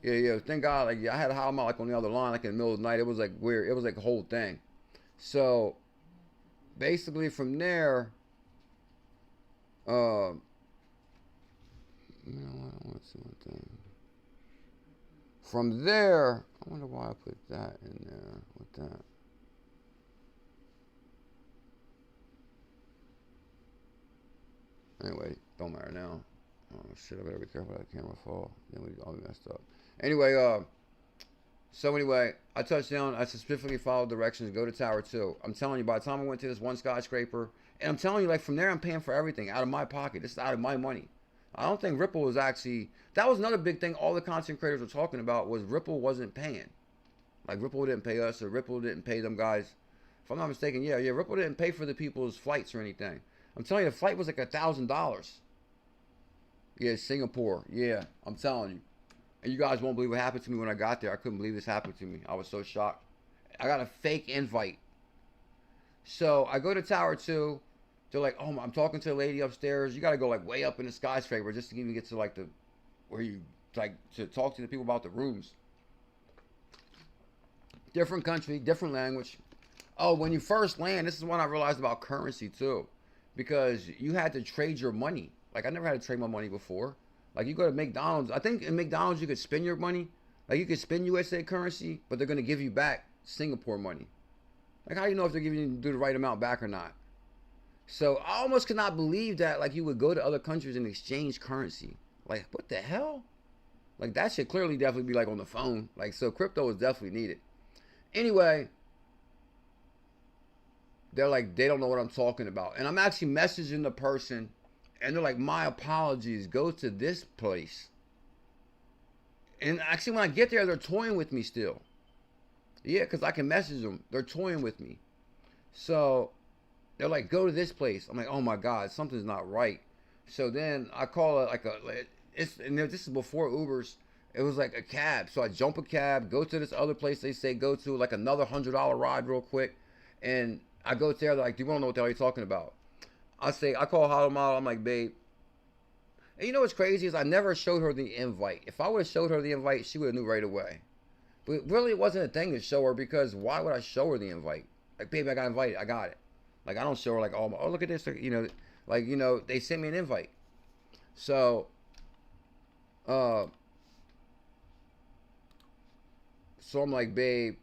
Yeah, thank God. Like, I had a 𝕊𝕬𝕐𝕗 like on the other line, like in the middle of the night. It was like weird. It was like a whole thing. So basically from there, you know what? I want to see one thing. From there, I wonder why I put that in there with that. Anyway, don't matter now. Oh shit, I better be careful that camera fall. Then we all messed up. Anyway, I touched down. I specifically followed directions. Go to Tower 2. I'm telling you, by the time I went to this one skyscraper, and I'm telling you, like, from there, I'm paying for everything out of my pocket. This is out of my money. I don't think Ripple was actually. That was another big thing. All the content creators were talking about was Ripple wasn't paying. Like, Ripple didn't pay us, or Ripple didn't pay them guys. If I'm not mistaken, yeah, Ripple didn't pay for the people's flights or anything. I'm telling you, the flight was like $1,000. Yeah, Singapore. Yeah, I'm telling you. And you guys won't believe what happened to me when I got there. I couldn't believe this happened to me. I was so shocked. I got a fake invite. So I go to Tower 2. They're like, oh, I'm talking to a lady upstairs. You got to go like way up in the skyscraper just to even get to like where you like to talk to the people about the rooms. Different country, different language. Oh, when you first land, this is when I realized about currency too. Because you had to trade your money. Like, I never had to trade my money before. Like, you go to McDonald's. I think in McDonald's you could spend your money. Like, you could spend USA currency, but they're going to give you back Singapore money. Like, how do you know if they're giving you the right amount back or not? So, I almost could not believe that, like, you would go to other countries and exchange currency. Like, what the hell? Like, that should clearly definitely be, like, on the phone. Like, so crypto is definitely needed. Anyway, they're like, they don't know what I'm talking about. And I'm actually messaging the person. And they're like, my apologies, go to this place. And actually, when I get there, they're toying with me still. Yeah, because I can message them. They're toying with me. So they're like, go to this place. I'm like, oh my God, something's not right. So then I call it like and this is before Ubers. It was like a cab. So I jump a cab, go to this other place they say go to, like another $100 ride real quick. And I go there, they're like, do you want to know what the hell you're talking about? I call 𝕊𝕬𝕐𝕗, I'm like, babe. And you know what's crazy is I never showed her the invite. If I would have showed her the invite, she would have knew right away. But really, it wasn't a thing to show her because why would I show her the invite? Like, baby, I got invited. I got it. Like, I don't show her like, oh, look at this. You know, like, you know, they sent me an invite. So, I'm like, babe.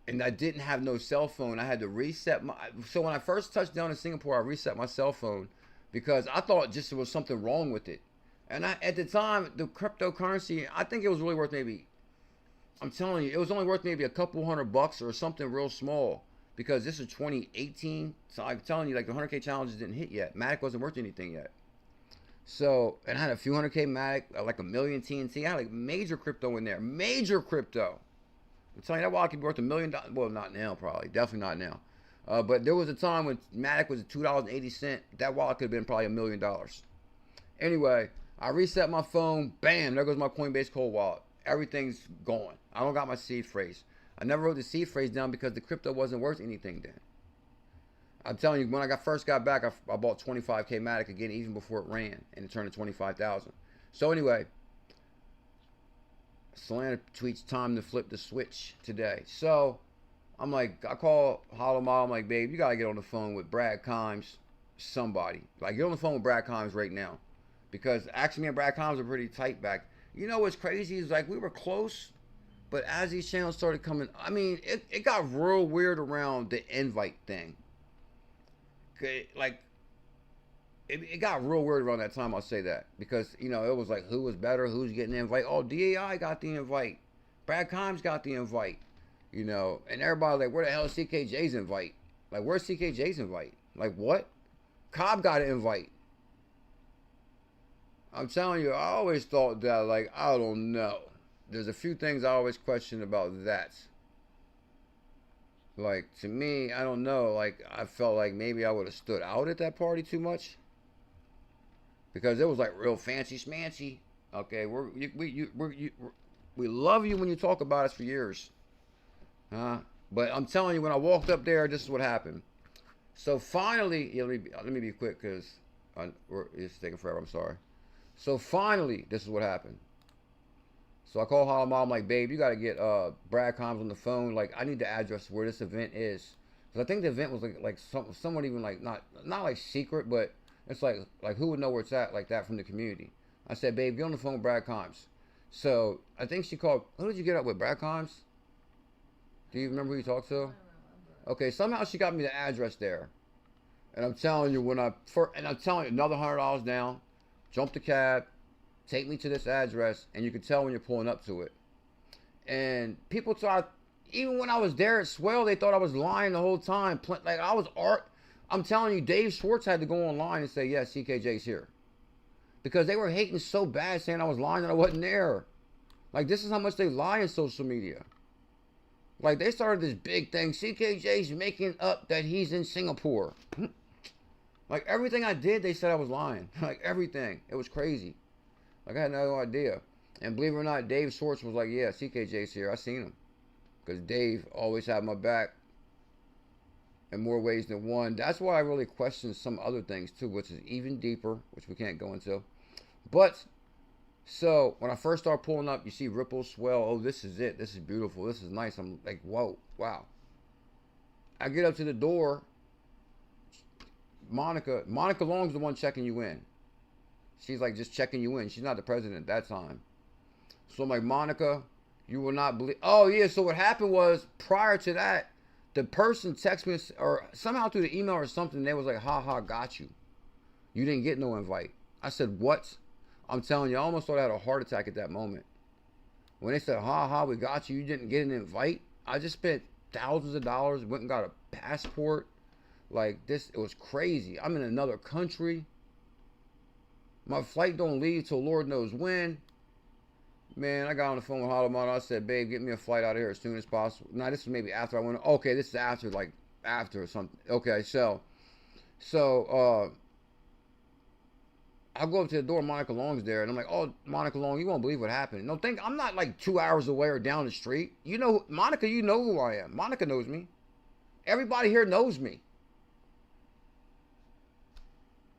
And I didn't have no cell phone. I had to reset my. So when I first touched down in Singapore, I reset my cell phone because I thought just there was something wrong with it. And at the time, the cryptocurrency, I think it was really worth maybe. I'm telling you, it was only worth maybe a couple $100 or something real small because this is 2018. So I'm telling you, like the 100K challenges didn't hit yet. Matic wasn't worth anything yet. So, and I had a few 100K Matic, like a million TNT. I had like major crypto in there, major crypto. I'm telling you, that wallet could be worth $1 million. Well, not now, probably. Definitely not now. But there was a time when Matic was at $2.80. That wallet could have been probably $1 million. Anyway, I reset my phone. Bam, there goes my Coinbase cold wallet. Everything's gone. I don't got my seed phrase. I never wrote the seed phrase down because the crypto wasn't worth anything then. I'm telling you, when I first got back, I bought 25K Matic again, even before it ran, and it turned to 25,000. So anyway, Solana tweets time to flip the switch today. So I'm like, I call 𝕊𝕬𝕐𝕗. I'm like, babe, you gotta get on the phone with Brad Kimes, somebody. Like, get on the phone with Brad Kimes right now, because actually me and Brad Kimes are pretty tight back. You know what's crazy is like we were close, but as these channels started coming, I mean, it got real weird around the invite thing. like it got real weird around that time. I'll say that because you know it was like who was better, who's getting the invite. Oh, DAI got the invite, Brad Combs got the invite, you know, and everybody like, where the hell is CKJ's invite? Like, where's CKJ's invite? Like, what? Cobb got an invite. I'm telling you, I always thought that, like, I don't know. There's a few things I always question about that. Like, to me, I don't know. Like, I felt like maybe I would have stood out at that party too much. Because it was, like, real fancy schmancy. Okay, we love you when you talk about us for years. But I'm telling you, when I walked up there, this is what happened. So finally, yeah, let me be quick because it's taking forever. I'm sorry. So finally, this is what happened. So I call ℙ𝕝𝕚𝕒. I'm like, babe, you got to get Brad Combs on the phone. Like, I need the address where this event is. Because I think the event was like someone even like not like secret, but it's like who would know where it's at like that from the community. I said, babe, get on the phone with Brad Combs. So I think she called. Who did you get up with? Brad Combs? Do you remember who you talked to? Okay, somehow she got me the address there. And I'm telling you, I'm telling you, another $100 down, jump the cab, take me to this address, and you can tell when you're pulling up to it. And people thought, even when I was there at Swell, they thought I was lying the whole time. Like, I was I'm telling you, Dave Schwartz had to go online and say, yes, CKJ's here. Because they were hating so bad, saying I was lying and I wasn't there. Like, this is how much they lie in social media. Like, they started this big thing. CKJ's making up that he's in Singapore. Like, everything I did, they said I was lying. Like, everything. It was crazy. Like, I had no idea. And believe it or not, Dave Schwartz was like, yeah, CKJ's here. I seen him. Because Dave always had my back in more ways than one. That's why I really question some other things, too, which is even deeper, which we can't go into. But, so, when I first start pulling up, you see Ripple, Swell. Oh, this is it. This is beautiful. This is nice. I'm like, whoa, wow. I get up to the door. Monica Long's the one checking you in. She's like just checking you in. She's not the president at that time. So I'm like, Monica, you will not believe. Oh, yeah. So what happened was prior to that, the person texted me or somehow through the email or something. They was like, haha, got you. You didn't get no invite. I said, what? I'm telling you, I almost thought I had a heart attack at that moment. When they said, ha, we got you. You didn't get an invite. I just spent thousands of dollars, went and got a passport. Like this, it was crazy. I'm in another country. My flight don't leave till Lord knows when. Man, I got on the phone with ℙ𝕝𝕚𝕒. I said, babe, get me a flight out of here as soon as possible. Now, this is maybe after I went. Okay, this is after, like, after or something. Okay, so I go up to the door, Monica Long's there, and I'm like, oh, Monica Long, you won't believe what happened. No, I'm not like 2 hours away or down the street. You know, Monica, you know who I am. Monica knows me. Everybody here knows me.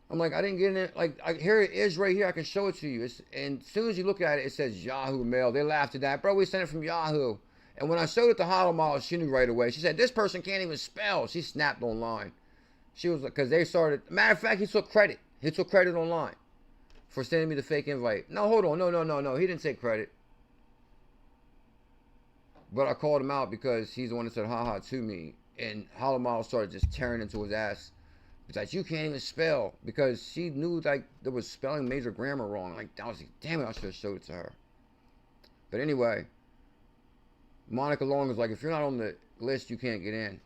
I'm like, I didn't get in it. Like, here it is right here. I can show it to you. And as soon as you look at it, it says Yahoo Mail. They laughed at that. Bro, we sent it from Yahoo. And when I showed it to ℙ𝕝𝕚, she knew right away. She said, this person can't even spell. She snapped online. She was like, because they started. Matter of fact, he took credit. He took credit online for sending me the fake invite. No, hold on. No. He didn't take credit. But I called him out because he's the one that said haha to me. And ℙ𝕝𝕚 started just tearing into his ass. It's like, you can't even spell. Because she knew like there was spelling major grammar wrong. Like, I was like, damn it, I should have showed it to her. But anyway, Monica Long was like, if you're not on the list, you can't get in.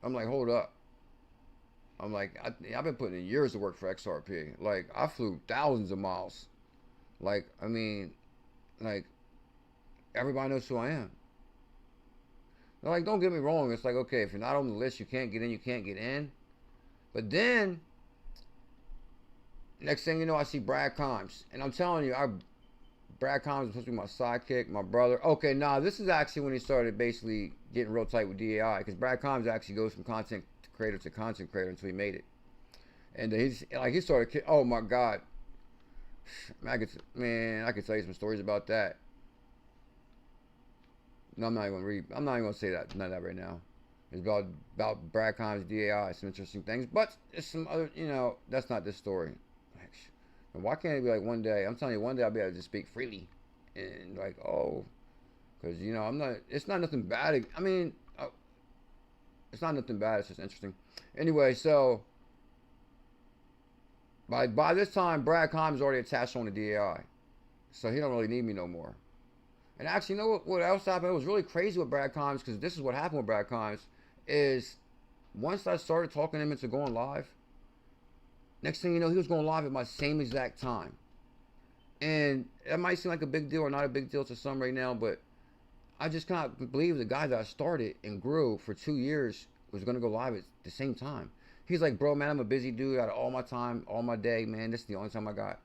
I'm like, hold up. I'm like, I've been putting in years of work for XRP. Like, I flew thousands of miles. Like, I mean, like, everybody knows who I am. They're like, don't get me wrong. It's like, okay, if you're not on the list, you can't get in, you can't get in. But then, next thing you know, I see Brad Combs. And I'm telling you, Brad Combs was supposed to be my sidekick, my brother. Okay, nah, this is actually when he started basically getting real tight with DAI. Because Brad Combs actually goes from content creator to content creator until he made it. And he started, oh my God. I could tell you some stories about that. No, I'm not even gonna say that, none of that right now. It's about Brad Combs, DAI, some interesting things, but it's some other, you know, that's not this story. Like, why can't it be like one day? I'm telling you, one day I'll be able to just speak freely, and like, oh, because you know, it's not nothing bad. I mean, It's not nothing bad. It's just interesting. Anyway, so by this time, Brad Combs already attached on the DAI, so he don't really need me no more. And actually, you know what else happened? It was really crazy with Brad Combs, because this is what happened with Brad Combs. Is once I started talking him into going live, next thing you know, he was going live at my same exact time. And that might seem like a big deal or not a big deal to some right now, but I just can't believe the guy that I started and grew for 2 years was going to go live at the same time. He's like, bro, man, I'm a busy dude. I got all my time, all my day, man. This is the only time I got.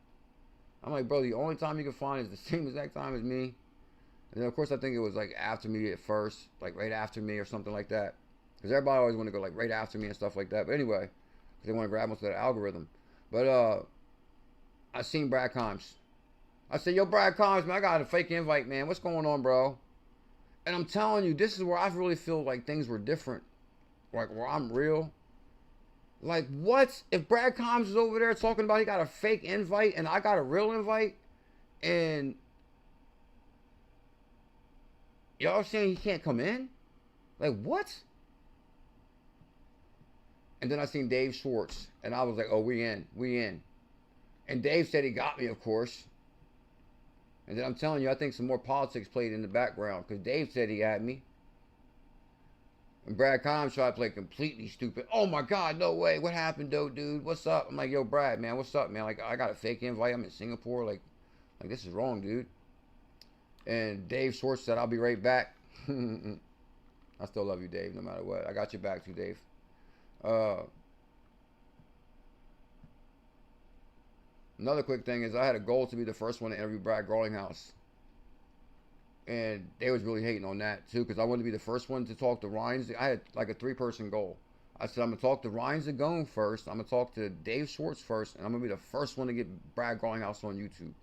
I'm like, bro, the only time you can find is the same exact time as me. And then, of course, I think it was like after me at first, like right after me or something like that. Because everybody always want to go like right after me and stuff like that. But anyway, because they want to grab most of that algorithm. But I seen Brad Combs. I said, yo, Brad Combs, man, I got a fake invite, man. What's going on, bro? And I'm telling you, this is where I really feel like things were different. Like, where I'm real. Like, what? If Brad Combs is over there talking about he got a fake invite and I got a real invite, and y'all saying he can't come in? Like, what? And then I seen Dave Schwartz, and I was like, oh, we in. And Dave said he got me, of course. And then I'm telling you, I think some more politics played in the background, because Dave said he had me. And Brad Combs tried to play completely stupid. Oh my God, no way. What happened, though, dude? What's up? I'm like, yo, Brad, man, what's up, man? Like, I got a fake invite. I'm in Singapore. Like this is wrong, dude. And Dave Schwartz said, I'll be right back. I still love you, Dave, no matter what. I got your back too, Dave. Another quick thing is I had a goal to be the first one to interview Brad Garlinghouse. And they was really hating on that too, because I wanted to be the first one to talk to Ryan. I had like a 3-person goal. I said, I'm going to talk to Ryan Zagone first. I'm going to talk to Dave Schwartz first. And I'm going to be the first one to get Brad Garlinghouse on YouTube.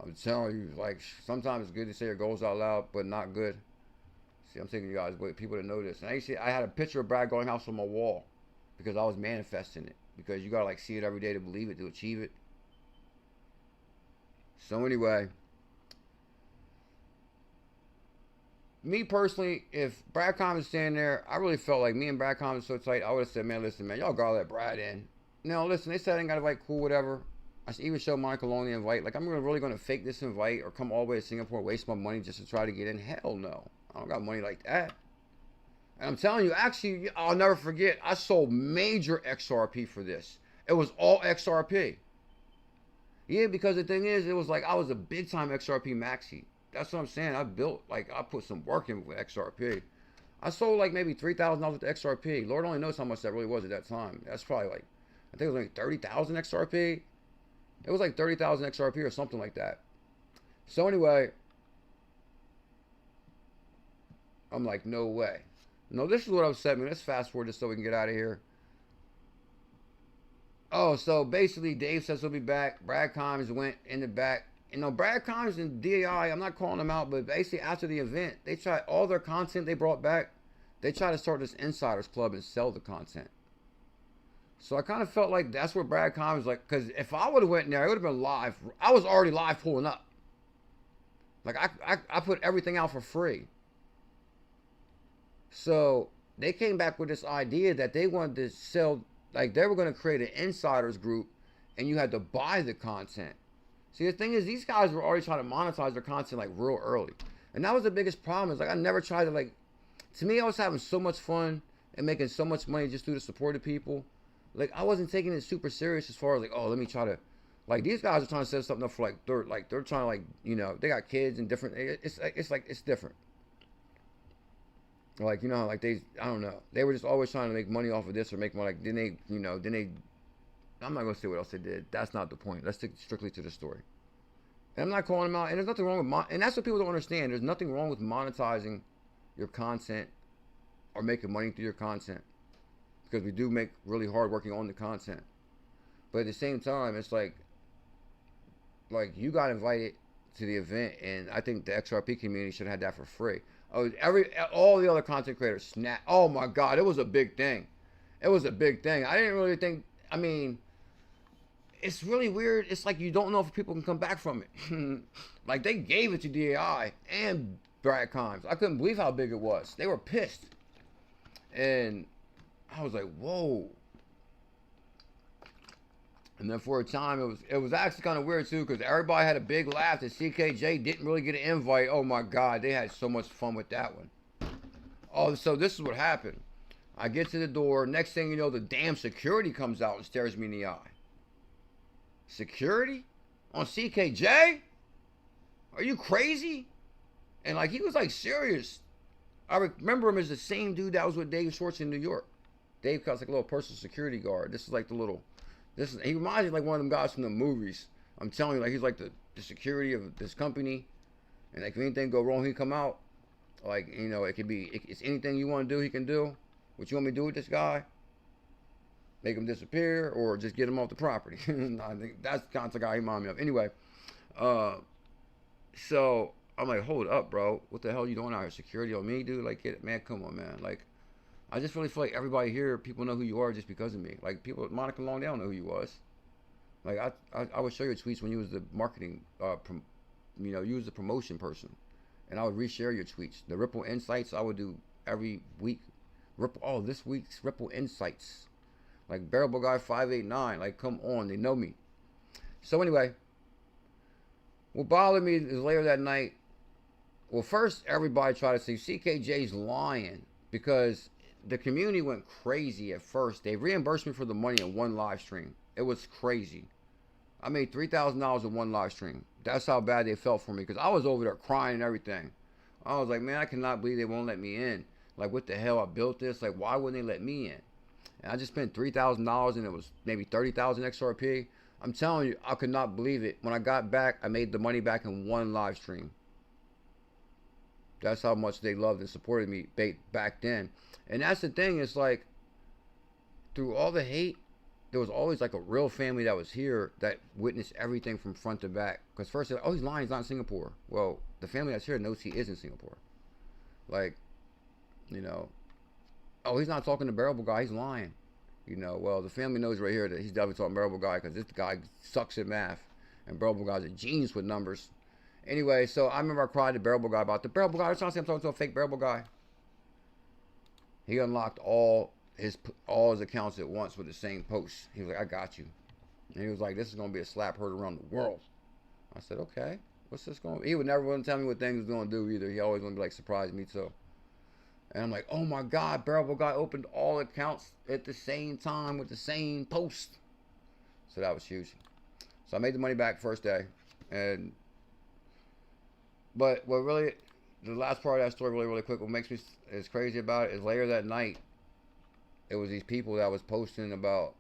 I'm telling you, like, sometimes it's good to say your goals out loud, but not good. See, I'm taking you guys, wait, people to know this. And actually, I had a picture of Brad Garlinghouse on my wall because I was manifesting it. Because you got to, like, see it every day to believe it, to achieve it. So anyway, me personally, if Brad Combs is standing there, I really felt like me and Brad Combs are so tight, I would have said, man, listen, man, y'all gotta let Brad in. No, listen, they said I ain't got to invite, cool, whatever. I even showed Michael on the invite. Like, I'm really going to fake this invite or come all the way to Singapore and waste my money just to try to get in? Hell no. I don't got money like that. And I'm telling you, actually, I'll never forget, I sold major XRP for this. It was all XRP. Yeah, because the thing is, it was like I was a big-time XRP maxi. That's what I'm saying. I put some work in with XRP. I sold like maybe $3,000 with XRP. Lord only knows how much that really was at that time. That's probably like, I think it was like 30,000 XRP. It was like 30,000 XRP or something like that. So anyway, I'm like, no way. No, this is what upset me. Let's fast forward this so we can get out of here. Oh, so basically Dave says he'll be back. Brad Combs went in the back. You know, Brad Combs and DAI, I'm not calling them out, but basically after the event, they tried all their content they brought back. They tried to start this insiders club and sell the content. So I kind of felt like that's where Brad Combs, like, because if I would have went in there, it would have been live. I was already live pulling up. Like, I put everything out for free. So they came back with this idea that they wanted to sell, like they were going to create an insiders group and you had to buy the content. See, the thing is, these guys were already trying to monetize their content like real early. And that was the biggest problem. Is like I never tried to, like, to me, I was having so much fun and making so much money just through the support of people. Like, I wasn't taking it super serious as far as like, oh, let me try to, like, these guys are trying to set something up for like they're trying to, like, you know, they got kids and different, it's different. Like, you know, like I don't know, they were just always trying to make money off of this or make money. Like, then they, I'm not gonna say what else they did. That's not the point. Let's stick strictly to the story. And I'm not calling them out. And there's nothing wrong with and that's what people don't understand. There's nothing wrong with monetizing your content or making money through your content, because we do make really hard working on the content. But at the same time, it's like you got invited to the event, and I think the XRP community should have had that for free. Oh, all the other content creators snap. Oh my God, it was a big thing. It was a big thing. I didn't really think. I mean, it's really weird. It's like you don't know if people can come back from it. Like, they gave it to DAI and Brad Combs. I couldn't believe how big it was. They were pissed. And I was like, whoa. And then for a time, it was actually kind of weird too, because everybody had a big laugh that CKJ didn't really get an invite. Oh my God, they had so much fun with that one. Oh, so this is what happened. I get to the door. Next thing you know, the damn security comes out and stares me in the eye. Security? On CKJ? Are you crazy? And like, he was like serious. I remember him as the same dude that was with Dave Schwartz in New York. Dave got like a little personal security guard. This is like the little, he reminds me like one of them guys from the movies. I'm telling you, like he's like the security of this company. And like if anything go wrong, he come out. Like, you know, it could be, it's anything you want to do, he can do. What you want me to do with this guy? Make him disappear or just get him off the property? I think that's the kind of guy he reminds me of. Anyway, so I'm like, hold up, bro. What the hell are you doing out here? Security on me, dude? Like, man, come on, man. Like, I just really feel like everybody here, people know who you are just because of me. Like, people, Monica Long, they don't know who you was. Like, I would show your tweets when you was the marketing, you know, you was the promotion person. And I would reshare your tweets. The Ripple Insights I would do every week. This week's Ripple Insights. Like Bearablguy123. Like, come on, they know me. So anyway, what bothered me is later that night, well, first everybody tried to say CKJ's lying because the community went crazy at first. They reimbursed me for the money in one live stream. It was crazy. I made $3,000 in one live stream. That's how bad they felt for me because I was over there crying and everything. I was like, man, I cannot believe they won't let me in. Like, what the hell? I built this. Like, why wouldn't they let me in? And I just spent $3,000 and it was maybe 30,000 XRP. I'm telling you, I could not believe it. When I got back, I made the money back in one live stream. That's how much they loved and supported me back then. And that's the thing. It's like, through all the hate, there was always like a real family that was here that witnessed everything from front to back. Because first they're like, oh, he's lying, he's not in Singapore. Well, the family that's here knows he is in Singapore. Like, you know, oh, he's not talking to Bearablguy, he's lying. You know, well, the family knows right here that he's definitely talking Bearablguy because this guy sucks at math. And Bearablguy's a genius with numbers. Anyway, so I remember I cried to Bearablguy about the Bearablguy. I was trying to say I'm talking to a fake Bearablguy. He unlocked all his accounts at once with the same post. He was like, I got you. And he was like, this is going to be a slap heard around the world. I said, okay. What's this going to be? He would never want to tell me what things was going to do either. He always want to be like, surprise me too. And I'm like, oh my God, Bearablguy opened all accounts at the same time with the same post. So that was huge. So I made the money back first day. But what really, the last part of that story really quick, what makes me is crazy about it is later that night, it was these people that was posting about,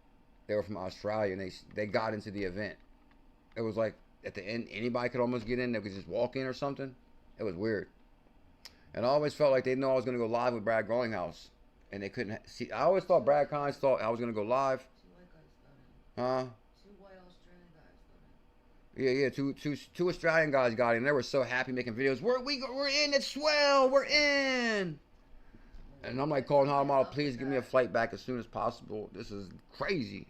they were from Australia and they got into the event. It was like at the end, anybody could almost get in. They could just walk in or something. It was weird. And I always felt like they know I was going to go live with Brad Garlinghouse. And they couldn't see. I always thought Brad Kynes thought I was going to go live. Huh? Yeah, two Australian guys got in. And they were so happy making videos. We're in, it's swell, we're in. And I'm like calling hard model, please give me a flight back as soon as possible. This is crazy.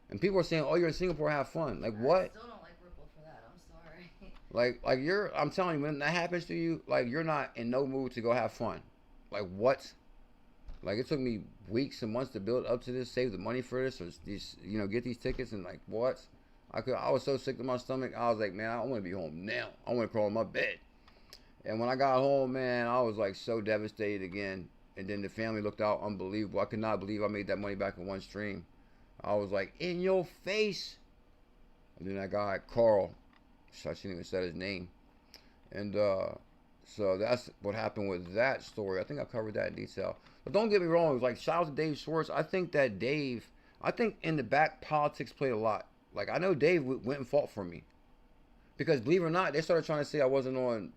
And people are saying, oh, you're in Singapore, have fun. Like, what? I still don't like Ripple for that. I'm sorry. Like I'm telling you, when that happens to you, like, you're not in no mood to go have fun. Like, what? Like, it took me weeks and months to build up to this, save the money for this, or these, you know, get these tickets, and like, what? I was so sick to my stomach. I was like, man, I want to be home now. I want to crawl in my bed. And when I got home, man, I was like so devastated again. And then the family looked out unbelievable. I could not believe I made that money back in one stream. I was like, in your face. And then that guy, Carl, I shouldn't even say his name. And so that's what happened with that story. I think I covered that in detail. But don't get me wrong. It was like, shout out to Dave Schwartz. I think in the back, politics played a lot. Like, I know Dave went and fought for me. Because believe it or not, they started trying to say I wasn't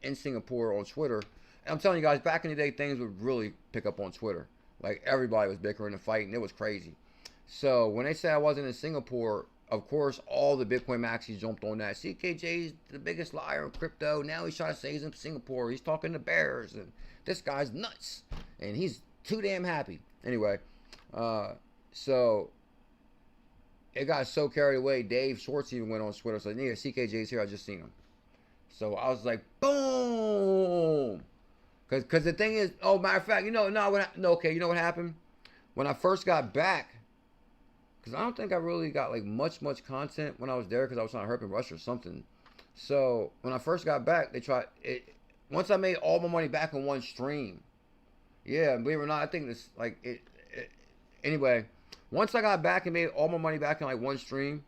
in Singapore on Twitter. And I'm telling you guys, back in the day, things would really pick up on Twitter. Like, everybody was bickering and fighting. It was crazy. So when they said I wasn't in Singapore, of course, all the Bitcoin maxis jumped on that. CKJ's the biggest liar in crypto. Now he's trying to say he's in Singapore. He's talking to bears. And this guy's nuts. And he's too damn happy. Anyway, so it got so carried away. Dave Schwartz even went on Twitter. So, yeah, CKJ's here. I just seen him. So I was like, boom. Cause the thing is, oh, matter of fact, you know, okay, you know what happened? When I first got back, because I don't think I really got like much content when I was there, because I was trying to hurp and rush or something. So when I first got back, they tried it. Once I made all my money back in one stream, yeah, believe it or not, I think this like it. Anyway, once I got back and made all my money back in like one stream,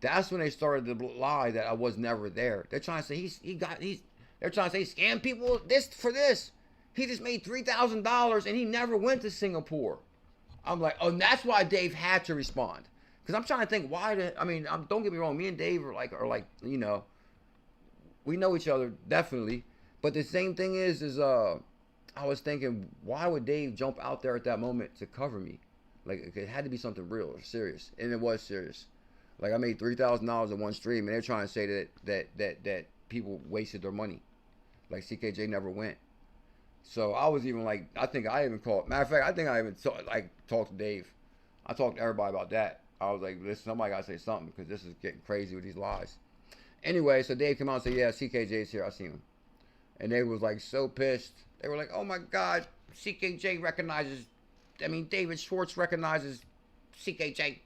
that's when they started to lie that I was never there. They're trying to say they're trying to say scam people this for this. He just made $3,000 and he never went to Singapore. I'm like, oh, and that's why Dave had to respond. Because I'm trying to think why don't get me wrong, me and Dave are like, you know, we know each other, definitely. But the same thing is I was thinking, why would Dave jump out there at that moment to cover me? Like, it had to be something real or serious. And it was serious. Like, I made $3,000 in one stream, and they're trying to say that people wasted their money. Like, CKJ never went. So I was even like, I think I even called. Matter of fact, I think I even talked to Dave. I talked to everybody about that. I was like, listen, somebody got to say something, because this is getting crazy with these lies. Anyway, so Dave came out and said, yeah, CKJ's here. I seen him. And they was like so pissed. They were like, oh my God, CKJ recognizes, David Schwartz recognizes CKJ.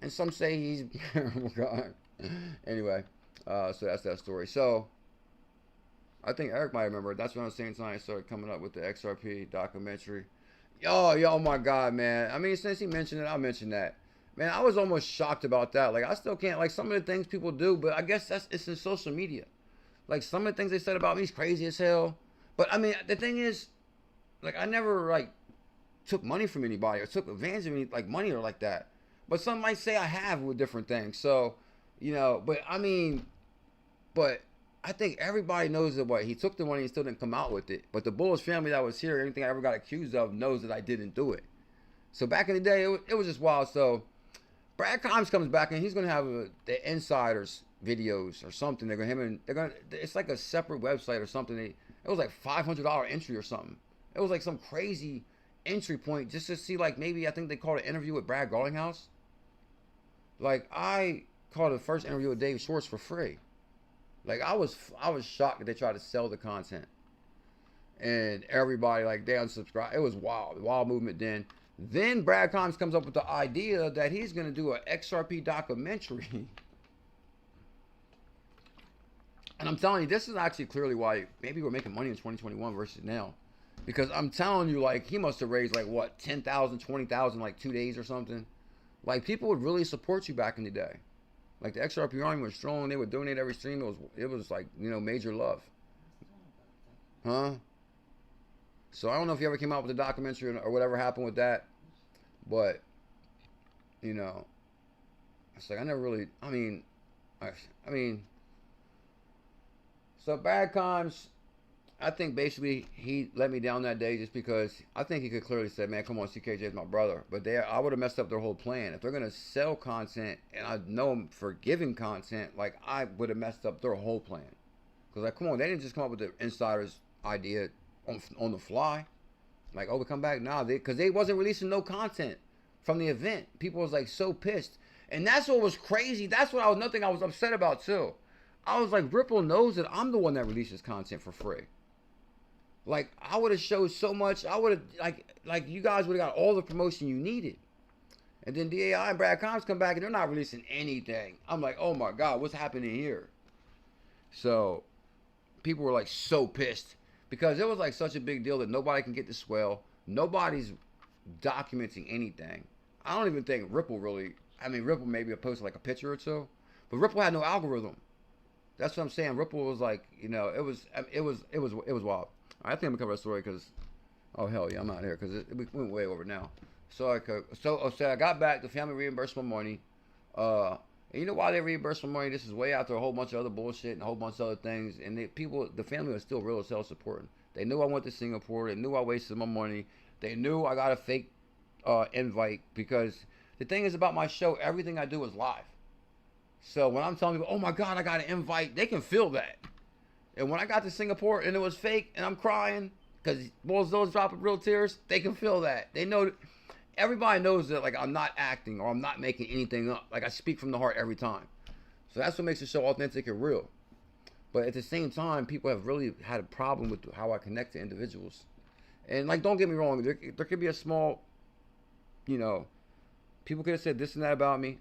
And some say he's, oh God. Anyway, so that's that story. So, I think Eric might remember. That's when I was saying tonight I started coming up with the XRP documentary. Oh my God, man. I mean, since he mentioned it, I'll mention that. Man, I was almost shocked about that. Like, I still can't, like, some of the things people do, but I guess it's in social media. Like, some of the things they said about me is crazy as hell. But, I mean, the thing is, like, I never, like, took money from anybody or took advantage of any, like, money or like that. But some might say I have with different things. So, you know, but, I mean, but I think everybody knows that what he took the money and still didn't come out with it. But the Bulls family that was here, anything I ever got accused of, knows that I didn't do it. So back in the day, it was just wild. So Brad Combs comes back and he's gonna have the insiders videos or something. They're gonna it's like a separate website or something. It was like $500 entry or something. It was like some crazy entry point just to see, like, maybe I think they called an interview with Brad Garlinghouse. Like, I called the first interview with Dave Schwartz for free. Like, I was shocked that they tried to sell the content. And everybody, like, they unsubscribed. It was wild movement then. Then Brad Combs comes up with the idea that he's going to do an XRP documentary. And I'm telling you, this is actually clearly why maybe we're making money in 2021 versus now. Because I'm telling you, like, he must have raised, like, what, 10,000, 20,000, like, 2 days or something. Like, people would really support you back in the day. Like, the XRP army was strong. They would donate every stream. It was like, you know, major love. Huh? So I don't know if you ever came out with a documentary or whatever happened with that. But, you know, it's like I never really, I mean, so Brad Combs, I think basically he let me down that day just because I think he could clearly say, man, come on, CKJ is my brother. But I would have messed up their whole plan. If they're going to sell content, and I know them for giving content, like, I would have messed up their whole plan. Because, like, come on, they didn't just come up with the insider's idea on the fly. Like, oh, we come back now. Because they wasn't releasing no content from the event. People was, like, so pissed. And that's what was crazy. That's what another thing I was upset about, too. I was like, Ripple knows that I'm the one that releases content for free. Like, I would have showed so much. I would have, like you guys would have got all the promotion you needed. And then DAI and Brad Combs come back and they're not releasing anything. I'm like, oh my God, what's happening here? So, people were like so pissed. Because it was like such a big deal that nobody can get the swell. Nobody's documenting anything. I don't even think Ripple really, Ripple maybe posted like a picture or two. But Ripple had no algorithm. That's what I'm saying. Ripple was like, you know, it was wild. I think I'm gonna cover that story because, oh hell yeah, I'm out here because it went way over now. So I got back. The family reimbursed my money. And you know why they reimbursed my money? This is way after a whole bunch of other bullshit and a whole bunch of other things. And the family was still real as hell supporting. They knew I went to Singapore. They knew I wasted my money. They knew I got a fake invite because the thing is about my show, everything I do is live. So when I'm telling people, oh my God, I got an invite, they can feel that. And when I got to Singapore and it was fake and I'm crying because BuLLZiLLa's dropping real tears, they can feel that. They know, everybody knows that, like, I'm not acting or I'm not making anything up. Like, I speak from the heart every time. So that's what makes the show authentic and real. But at the same time, people have really had a problem with how I connect to individuals. And like, don't get me wrong, there could be a small, you know, people could have said this and that about me,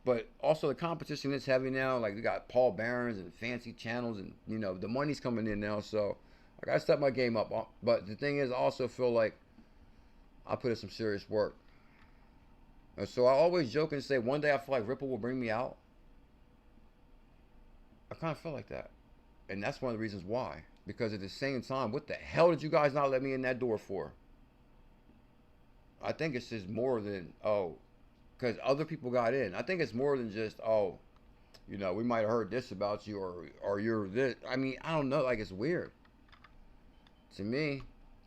but also the competition is heavy now. Like, we got Paul Barons and fancy channels, and you know, the money's coming in now, so I gotta step my game up. But the thing is, I also feel like I put in some serious work. And so I always joke and say, one day I feel like Ripple will bring me out. I kind of feel like that. And that's one of the reasons why. Because at the same time, what the hell did you guys not let me in that door for? I think it's just more than, oh, because other people got in. I think it's more than just, oh, you know, we might have heard this about you, or you're this. I mean, I don't know. Like, it's weird to me.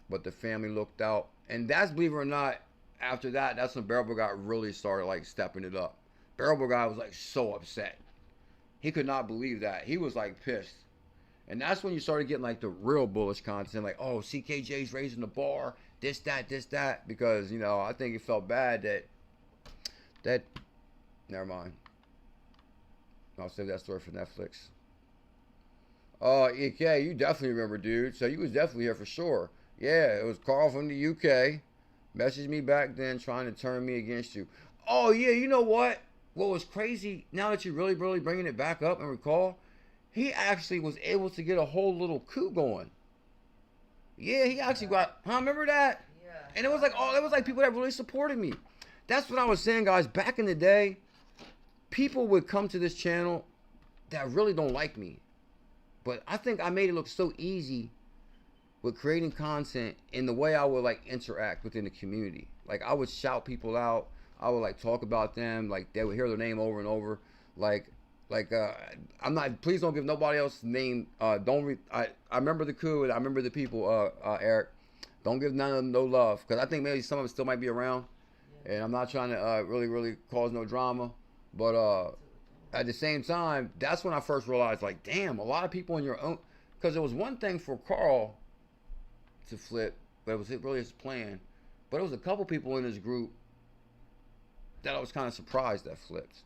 But the family looked out. And that's, believe it or not, after that, that's when Bearablguy really started, like, stepping it up. Bearablguy was, like, so upset. He could not believe that. He was, like, pissed. And that's when you started getting, like, the real bullish content. Like, oh, CKJ's raising the bar. This, that. Because, you know, I think he felt bad that never mind. I'll save that story for Netflix. Oh, EK, you definitely remember, dude. So you was definitely here for sure. Yeah, it was Carl from the UK. Messaged me back then trying to turn me against you. Oh, yeah, you know what? What was crazy, now that you're really bringing it back up and recall, he actually was able to get a whole little coup going. Yeah, he actually got, remember that? Yeah. And it was like, oh, it was like people that really supported me. That's what I was saying, guys. Back in the day, people would come to this channel that really don't like me. But I think I made it look so easy with creating content in the way I would like interact within the community. Like, I would shout people out. I would like talk about them. Like, they would hear their name over and over. I'm not, please don't give nobody else's name. I remember the coup and I remember the people, Eric. Don't give none of them no love. Because I think maybe some of them still might be around. Yeah. And I'm not trying to really cause no drama. But at the same time, that's when I first realized, like, damn, a lot of people in your own, because it was one thing for Carl to flip, but it was really his plan. But it was a couple people in his group that I was kind of surprised that flipped.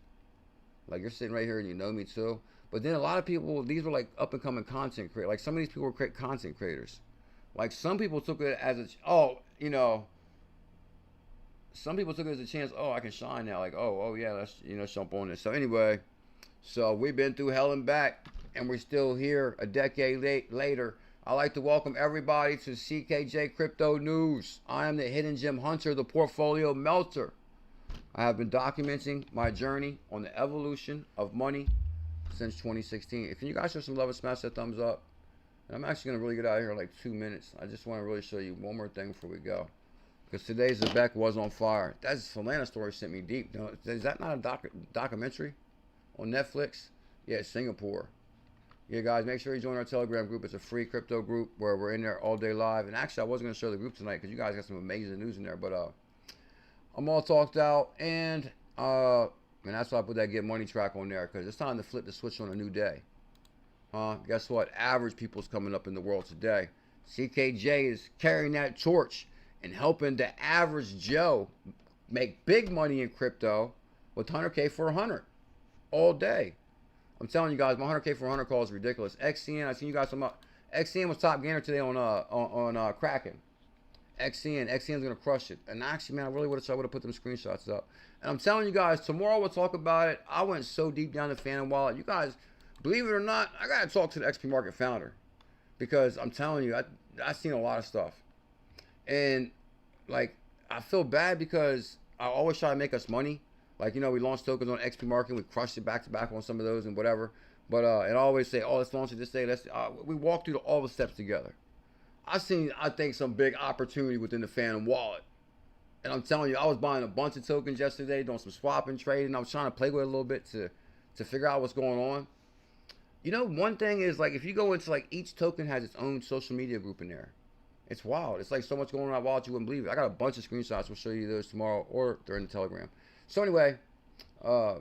Like, you're sitting right here and you know me too. But then a lot of people, these were like up and coming content creators. Like, some of these people were content creators. Like, some people took it as some people took it as a chance, oh, I can shine now. Like, oh yeah, let's, jump on this. So anyway, so we've been through hell and back, and we're still here a decade later. I'd like to welcome everybody to CKJ Crypto News. I am the hidden gem hunter, the portfolio melter. I have been documenting my journey on the evolution of money since 2016. If you guys show some love and smash that thumbs up. And I'm actually going to really get out of here in like 2 minutes. I just want to really show you one more thing before we go. Because today's Zebec was on fire. That Solana story sent me deep. Is that not a documentary on Netflix? Yeah, Singapore. Yeah, guys, make sure you join our Telegram group. It's a free crypto group where we're in there all day live. And actually, I wasn't going to show the group tonight because you guys got some amazing news in there. But I'm all talked out. And that's why I put that Get Money track on there, because it's time to flip the switch on a new day. Guess what? Average people's coming up in the world today. CKJ is carrying that torch and helping the average Joe make big money in crypto with 100K for 100 all day. I'm telling you guys, my 100K for 100 call is ridiculous. XCN, I seen you guys talking about. XCN was top gainer today on Kraken. XCN's gonna crush it. And actually, man, I really would have put them screenshots up. And I'm telling you guys, tomorrow we'll talk about it. I went so deep down the Phantom wallet. You guys, believe it or not, I gotta talk to the XP Market founder, because I'm telling you, I've seen a lot of stuff. And like, I feel bad because I always try to make us money. Like, we launched tokens on XP Market, we crushed it back to back on some of those and whatever. But and I always say, oh, let's launch it this day. We walk through all the steps together. I think, some big opportunity within the Phantom wallet. And I'm telling you, I was buying a bunch of tokens yesterday, doing some swapping, trading. I was trying to play with it a little bit to figure out what's going on. One thing is, like, if you go into, like, each token has its own social media group in there. It's wild. It's like so much going on in that wallet you wouldn't believe it. I got a bunch of screenshots. We'll show you those tomorrow or during the Telegram. So anyway, I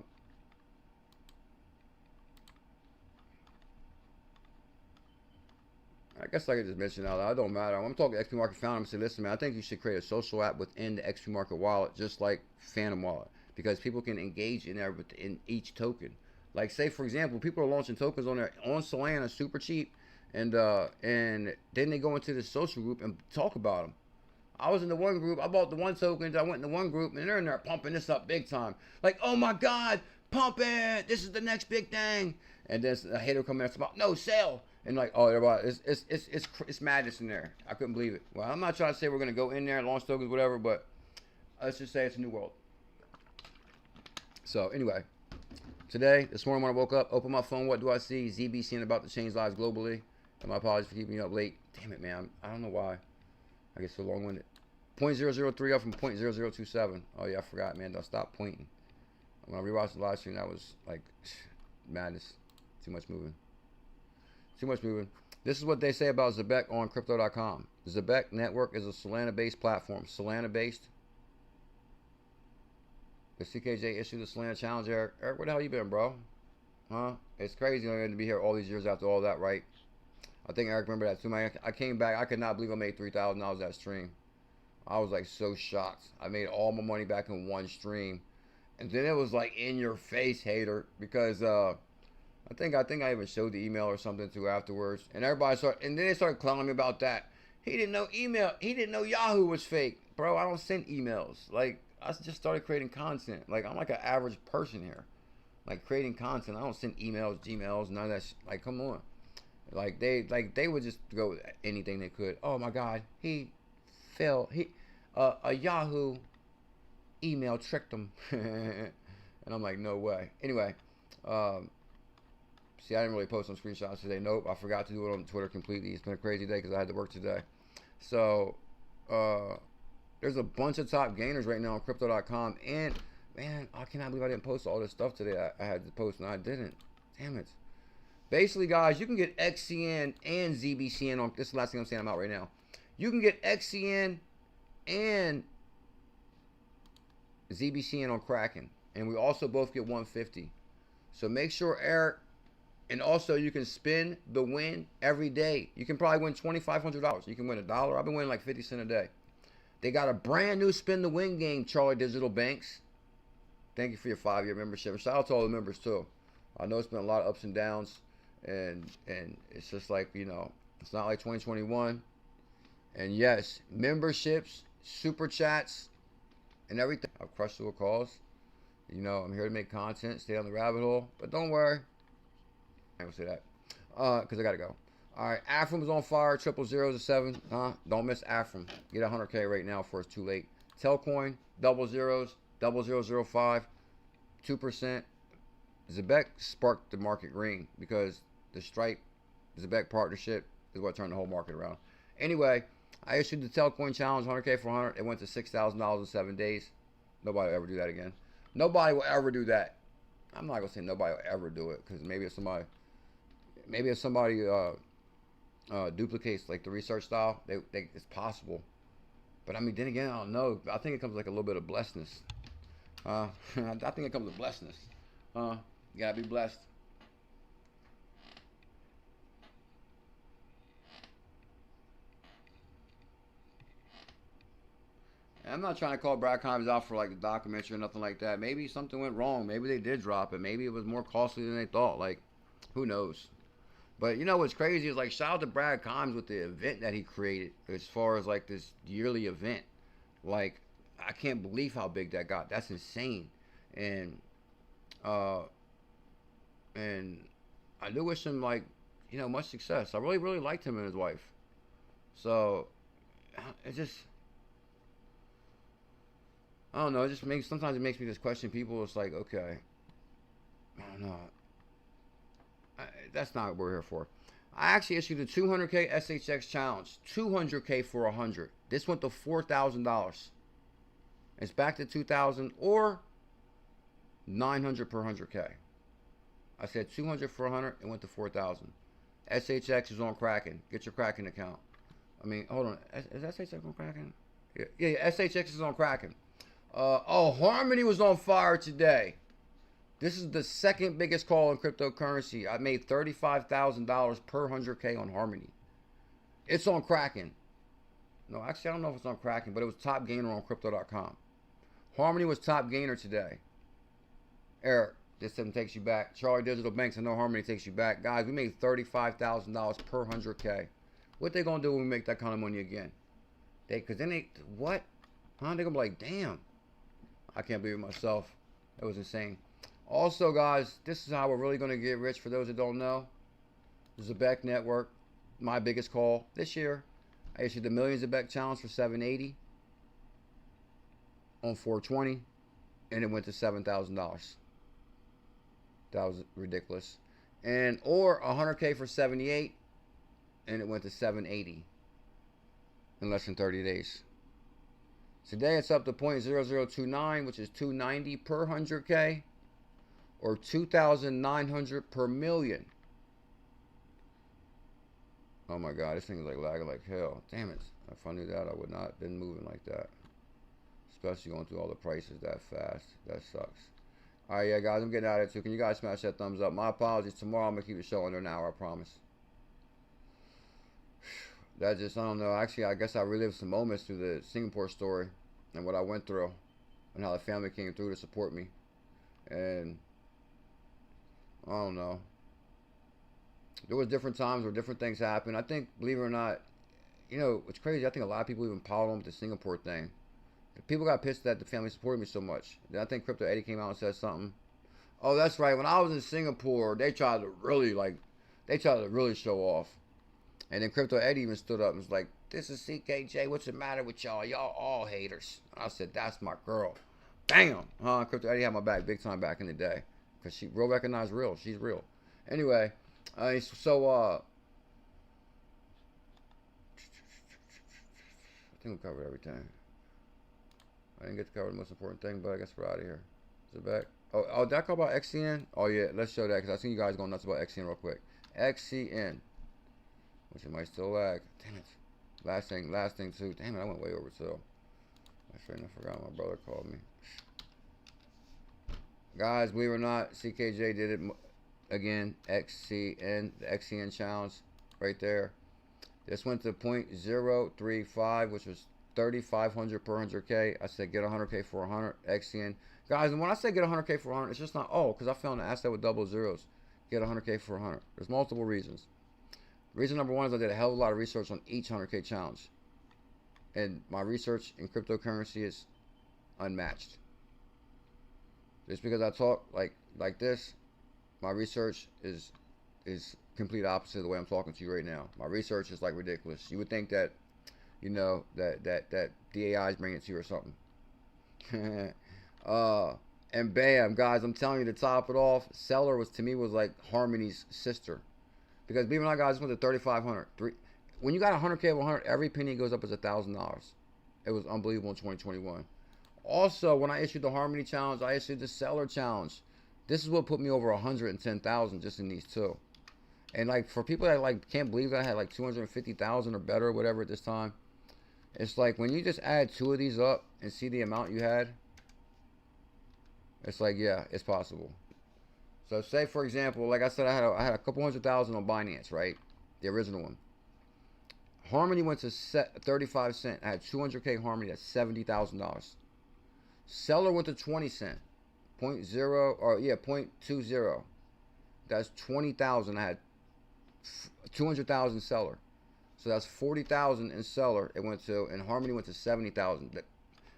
guess I could just mention out loud. It don't matter. I'm talking to XP Market founder. I'm saying, listen, man, I think you should create a social app within the XP Market wallet, just like Phantom wallet, because people can engage in there within each token. Like, say for example, people are launching tokens on there on Solana super cheap, and then they go into the social group and talk about them. I was in the one group. I bought the one tokens. I went in the one group, and they're in there pumping this up big time. Like, oh my God, pump it! This is the next big thing. And then a hater come in and about, no, sell. And like, oh, everybody, it's madness in there. I couldn't believe it. Well, I'm not trying to say we're gonna go in there and launch tokens, whatever, but let's just say it's a new world. So anyway, this morning when I woke up, opened my phone, what do I see? ZBCN about to change lives globally. And my apologies for keeping you up late. Damn it, man. I don't know why. I get so long-winded. 0.003 up from 0.0027. Oh yeah, I forgot, man. Don't stop pointing. When I rewatched the live stream, that was like madness. Too much moving. Too much moving. This is what they say about Zebec on crypto.com. The Zebec network is a Solana-based platform. Solana-based. The CKJ issued the Solana challenge. Eric, where the hell you been, bro? Huh? It's crazy to be here all these years after all that, right? I think Eric remember that too, man. I came back. I could not believe I made $3,000 that stream. I was like so shocked. I made all my money back in one stream, and then it was like in your face, hater, because I think I even showed the email or something too afterwards, and everybody started, and then they started clowning me about that. He didn't know email. He didn't know Yahoo was fake, bro. I don't send emails. Like, I just started creating content. Like, I'm like an average person here, like creating content. I don't send emails, Gmails, none of that. Like, come on. Like they would just go with anything they could. Oh my God, he fell. A Yahoo email tricked him, and I'm like, no way. Anyway, see, I didn't really post some screenshots today. Nope, I forgot to do it on Twitter completely. It's been a crazy day because I had to work today. So there's a bunch of top gainers right now on crypto.com, and man, I cannot believe I didn't post all this stuff today. I had to post and I didn't. Damn it. Basically, guys, you can get XCN and ZBCN on. This is the last thing I'm saying. I'm out right now. You can get XCN and ZBCN on Kraken, and we also both get 150. So make sure, Eric, and also you can spin the win every day. You can probably win $2,500. You can win $1. I've been winning like 50 cents a day. They got a brand new spin the win game, Charlie Digital Banks. Thank you for your 5-year membership. Shout out to all the members too. I know it's been a lot of ups and downs. And it's just like, you know, it's not like 2021. And yes, memberships, super chats, and everything. I've crushed to a cause. You know, I'm here to make content, stay on the rabbit hole. But don't worry. I will say that. Because I got to go. All right, Anthems is on fire. 000 to 7. Don't miss Anthems. Get 100K right now before it's too late. Telcoin, 00s, 0005, 2%. Zebec sparked the market green because the Stripe Zebec partnership is what turned the whole market around. Anyway, I issued the Telcoin challenge, 100K for 100. It went to $6,000 in 7 days. Nobody will ever do that again. Nobody will ever do that. I'm not gonna say nobody will ever do it because maybe if somebody duplicates like the research style, it's possible. But I mean, then again, I don't know. I think it comes like a little bit of blessedness. I think it comes with blessedness. You gotta be blessed. And I'm not trying to call Brad Convers out for like the documentary or nothing like that. Maybe something went wrong. Maybe they did drop it. Maybe it was more costly than they thought. Like, who knows? But you know what's crazy is like, shout out to Brad Convers with the event that he created as far as like this yearly event. Like, I can't believe how big that got. That's insane. And I do wish him, like, you know, much success. I really, really liked him and his wife. So, it just, I don't know. It just makes, sometimes it makes me just question people. It's like, okay, I don't know. That's not what we're here for. I actually issued a 200K SHX challenge. 200K for 100. This went to $4,000. It's back to 2,000 or 900 per 100K. I said 200 for 100. It went to 4,000. SHX is on Kraken. Get your Kraken account. I mean, hold on. Is SHX on Kraken? Yeah, SHX is on Kraken. Oh, Harmony was on fire today. This is the second biggest call in cryptocurrency. I made $35,000 per 100K on Harmony. It's on Kraken. No, actually, I don't know if it's on Kraken, but it was top gainer on crypto.com. Harmony was top gainer today. Eric, This system takes you back. Charlie Digital Banks and No Harmony takes you back. Guys, we made $35,000 per 100K. What they gonna do when we make that kind of money again? Cause then they, what? Huh? They gonna be like, damn. I can't believe it myself. That was insane. Also, guys, this is how we're really gonna get rich. For those that don't know, Zebec Network, my biggest call this year. I issued the Millions Zebec Challenge for 780 on 420, and it went to $7,000. That was ridiculous. And or 100K for 78, and it went to 780 in less than 30 days. Today it's up to 0.0029, which is 290 per 100K, or 2,900 per million. Oh my God, this thing is like lagging like hell. Damn it! If I knew that, I would not have been moving like that. Especially going through all the prices that fast. That sucks. All right, yeah, guys, I'm getting out of it too. Can you guys smash that thumbs up? My apologies. Tomorrow I'm gonna keep the show under an hour. I promise. That just, I don't know. Actually, I guess I relived some moments through the Singapore story and what I went through, and how the family came through to support me. And I don't know. There was different times where different things happened. I think, believe it or not, you know, it's crazy. I think a lot of people even piled on with the Singapore thing. People got pissed that the family supported me so much. Then I think ℙ𝕝𝕚𝕗 came out and said something. Oh, that's right. When I was in Singapore, they tried to really show off. And then ℙ𝕝𝕚𝕗 even stood up and was like, "This is CKJ. What's the matter with y'all? Y'all all haters." I said, "That's my girl." Bam! ℙ𝕝𝕚𝕗 had my back big time back in the day. Because she real recognized real. She's real. Anyway, I think we covered everything. I didn't get to cover the most important thing, but I guess we're out of here. Is it back? Oh, did I talk about XCN? Oh, yeah, let's show that, because I see you guys going nuts about XCN real quick. XCN. Which it might still lag. Damn it. Last thing, too. Damn it, I went way over, too. I forgot my brother called me. Guys, believe it or not, CKJ did it again. XCN, the XCN challenge right there. This went to 0.035, which was 3,500 per 100K. I said get 100K for 100 XCN. Guys, and when I say get 100K for 100, it's just not, because I found an asset with double zeros. Get 100K for 100. There's multiple reasons. Reason number one is I did a hell of a lot of research on each 100K challenge. And my research in cryptocurrency is unmatched. Just because I talk like this, my research is complete opposite of the way I'm talking to you right now. My research is like ridiculous. You would think that, you know, that the AI is bringing it to you or something. And bam, guys, I'm telling you, to top it off, Seller was, to me, was like Harmony's sister. Because believe it or not, guys, it went to 3,500. When you got 100K of 100, every penny goes up as $1,000. It was unbelievable in 2021. Also, when I issued the Harmony challenge, I issued the Seller challenge. This is what put me over 110,000 just in these two. And like, for people that like can't believe that I had like 250,000 or better or whatever at this time, it's like when you just add two of these up and see the amount you had, it's like, yeah, it's possible. So say, for example, like I said, I had a couple 100,000 on Binance, right? The original one. Harmony went to 35 cents. I had 200K Harmony. That's $70,000. Seller went to 20 cents. 0.20. That's 20,000. I had 200,000 Seller. So that's 40,000 in Seller. It went to, and Harmony went to 70,000.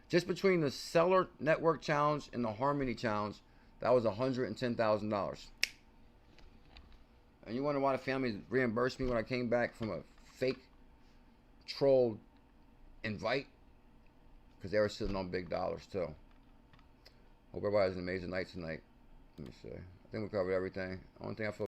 Just between the Seller Network Challenge and the Harmony Challenge, that was $110,000. And you wonder why the family reimbursed me when I came back from a fake troll invite? Because they were sitting on big dollars too. Hope everybody has an amazing night tonight. Let me see. I think we covered everything. Only thing I feel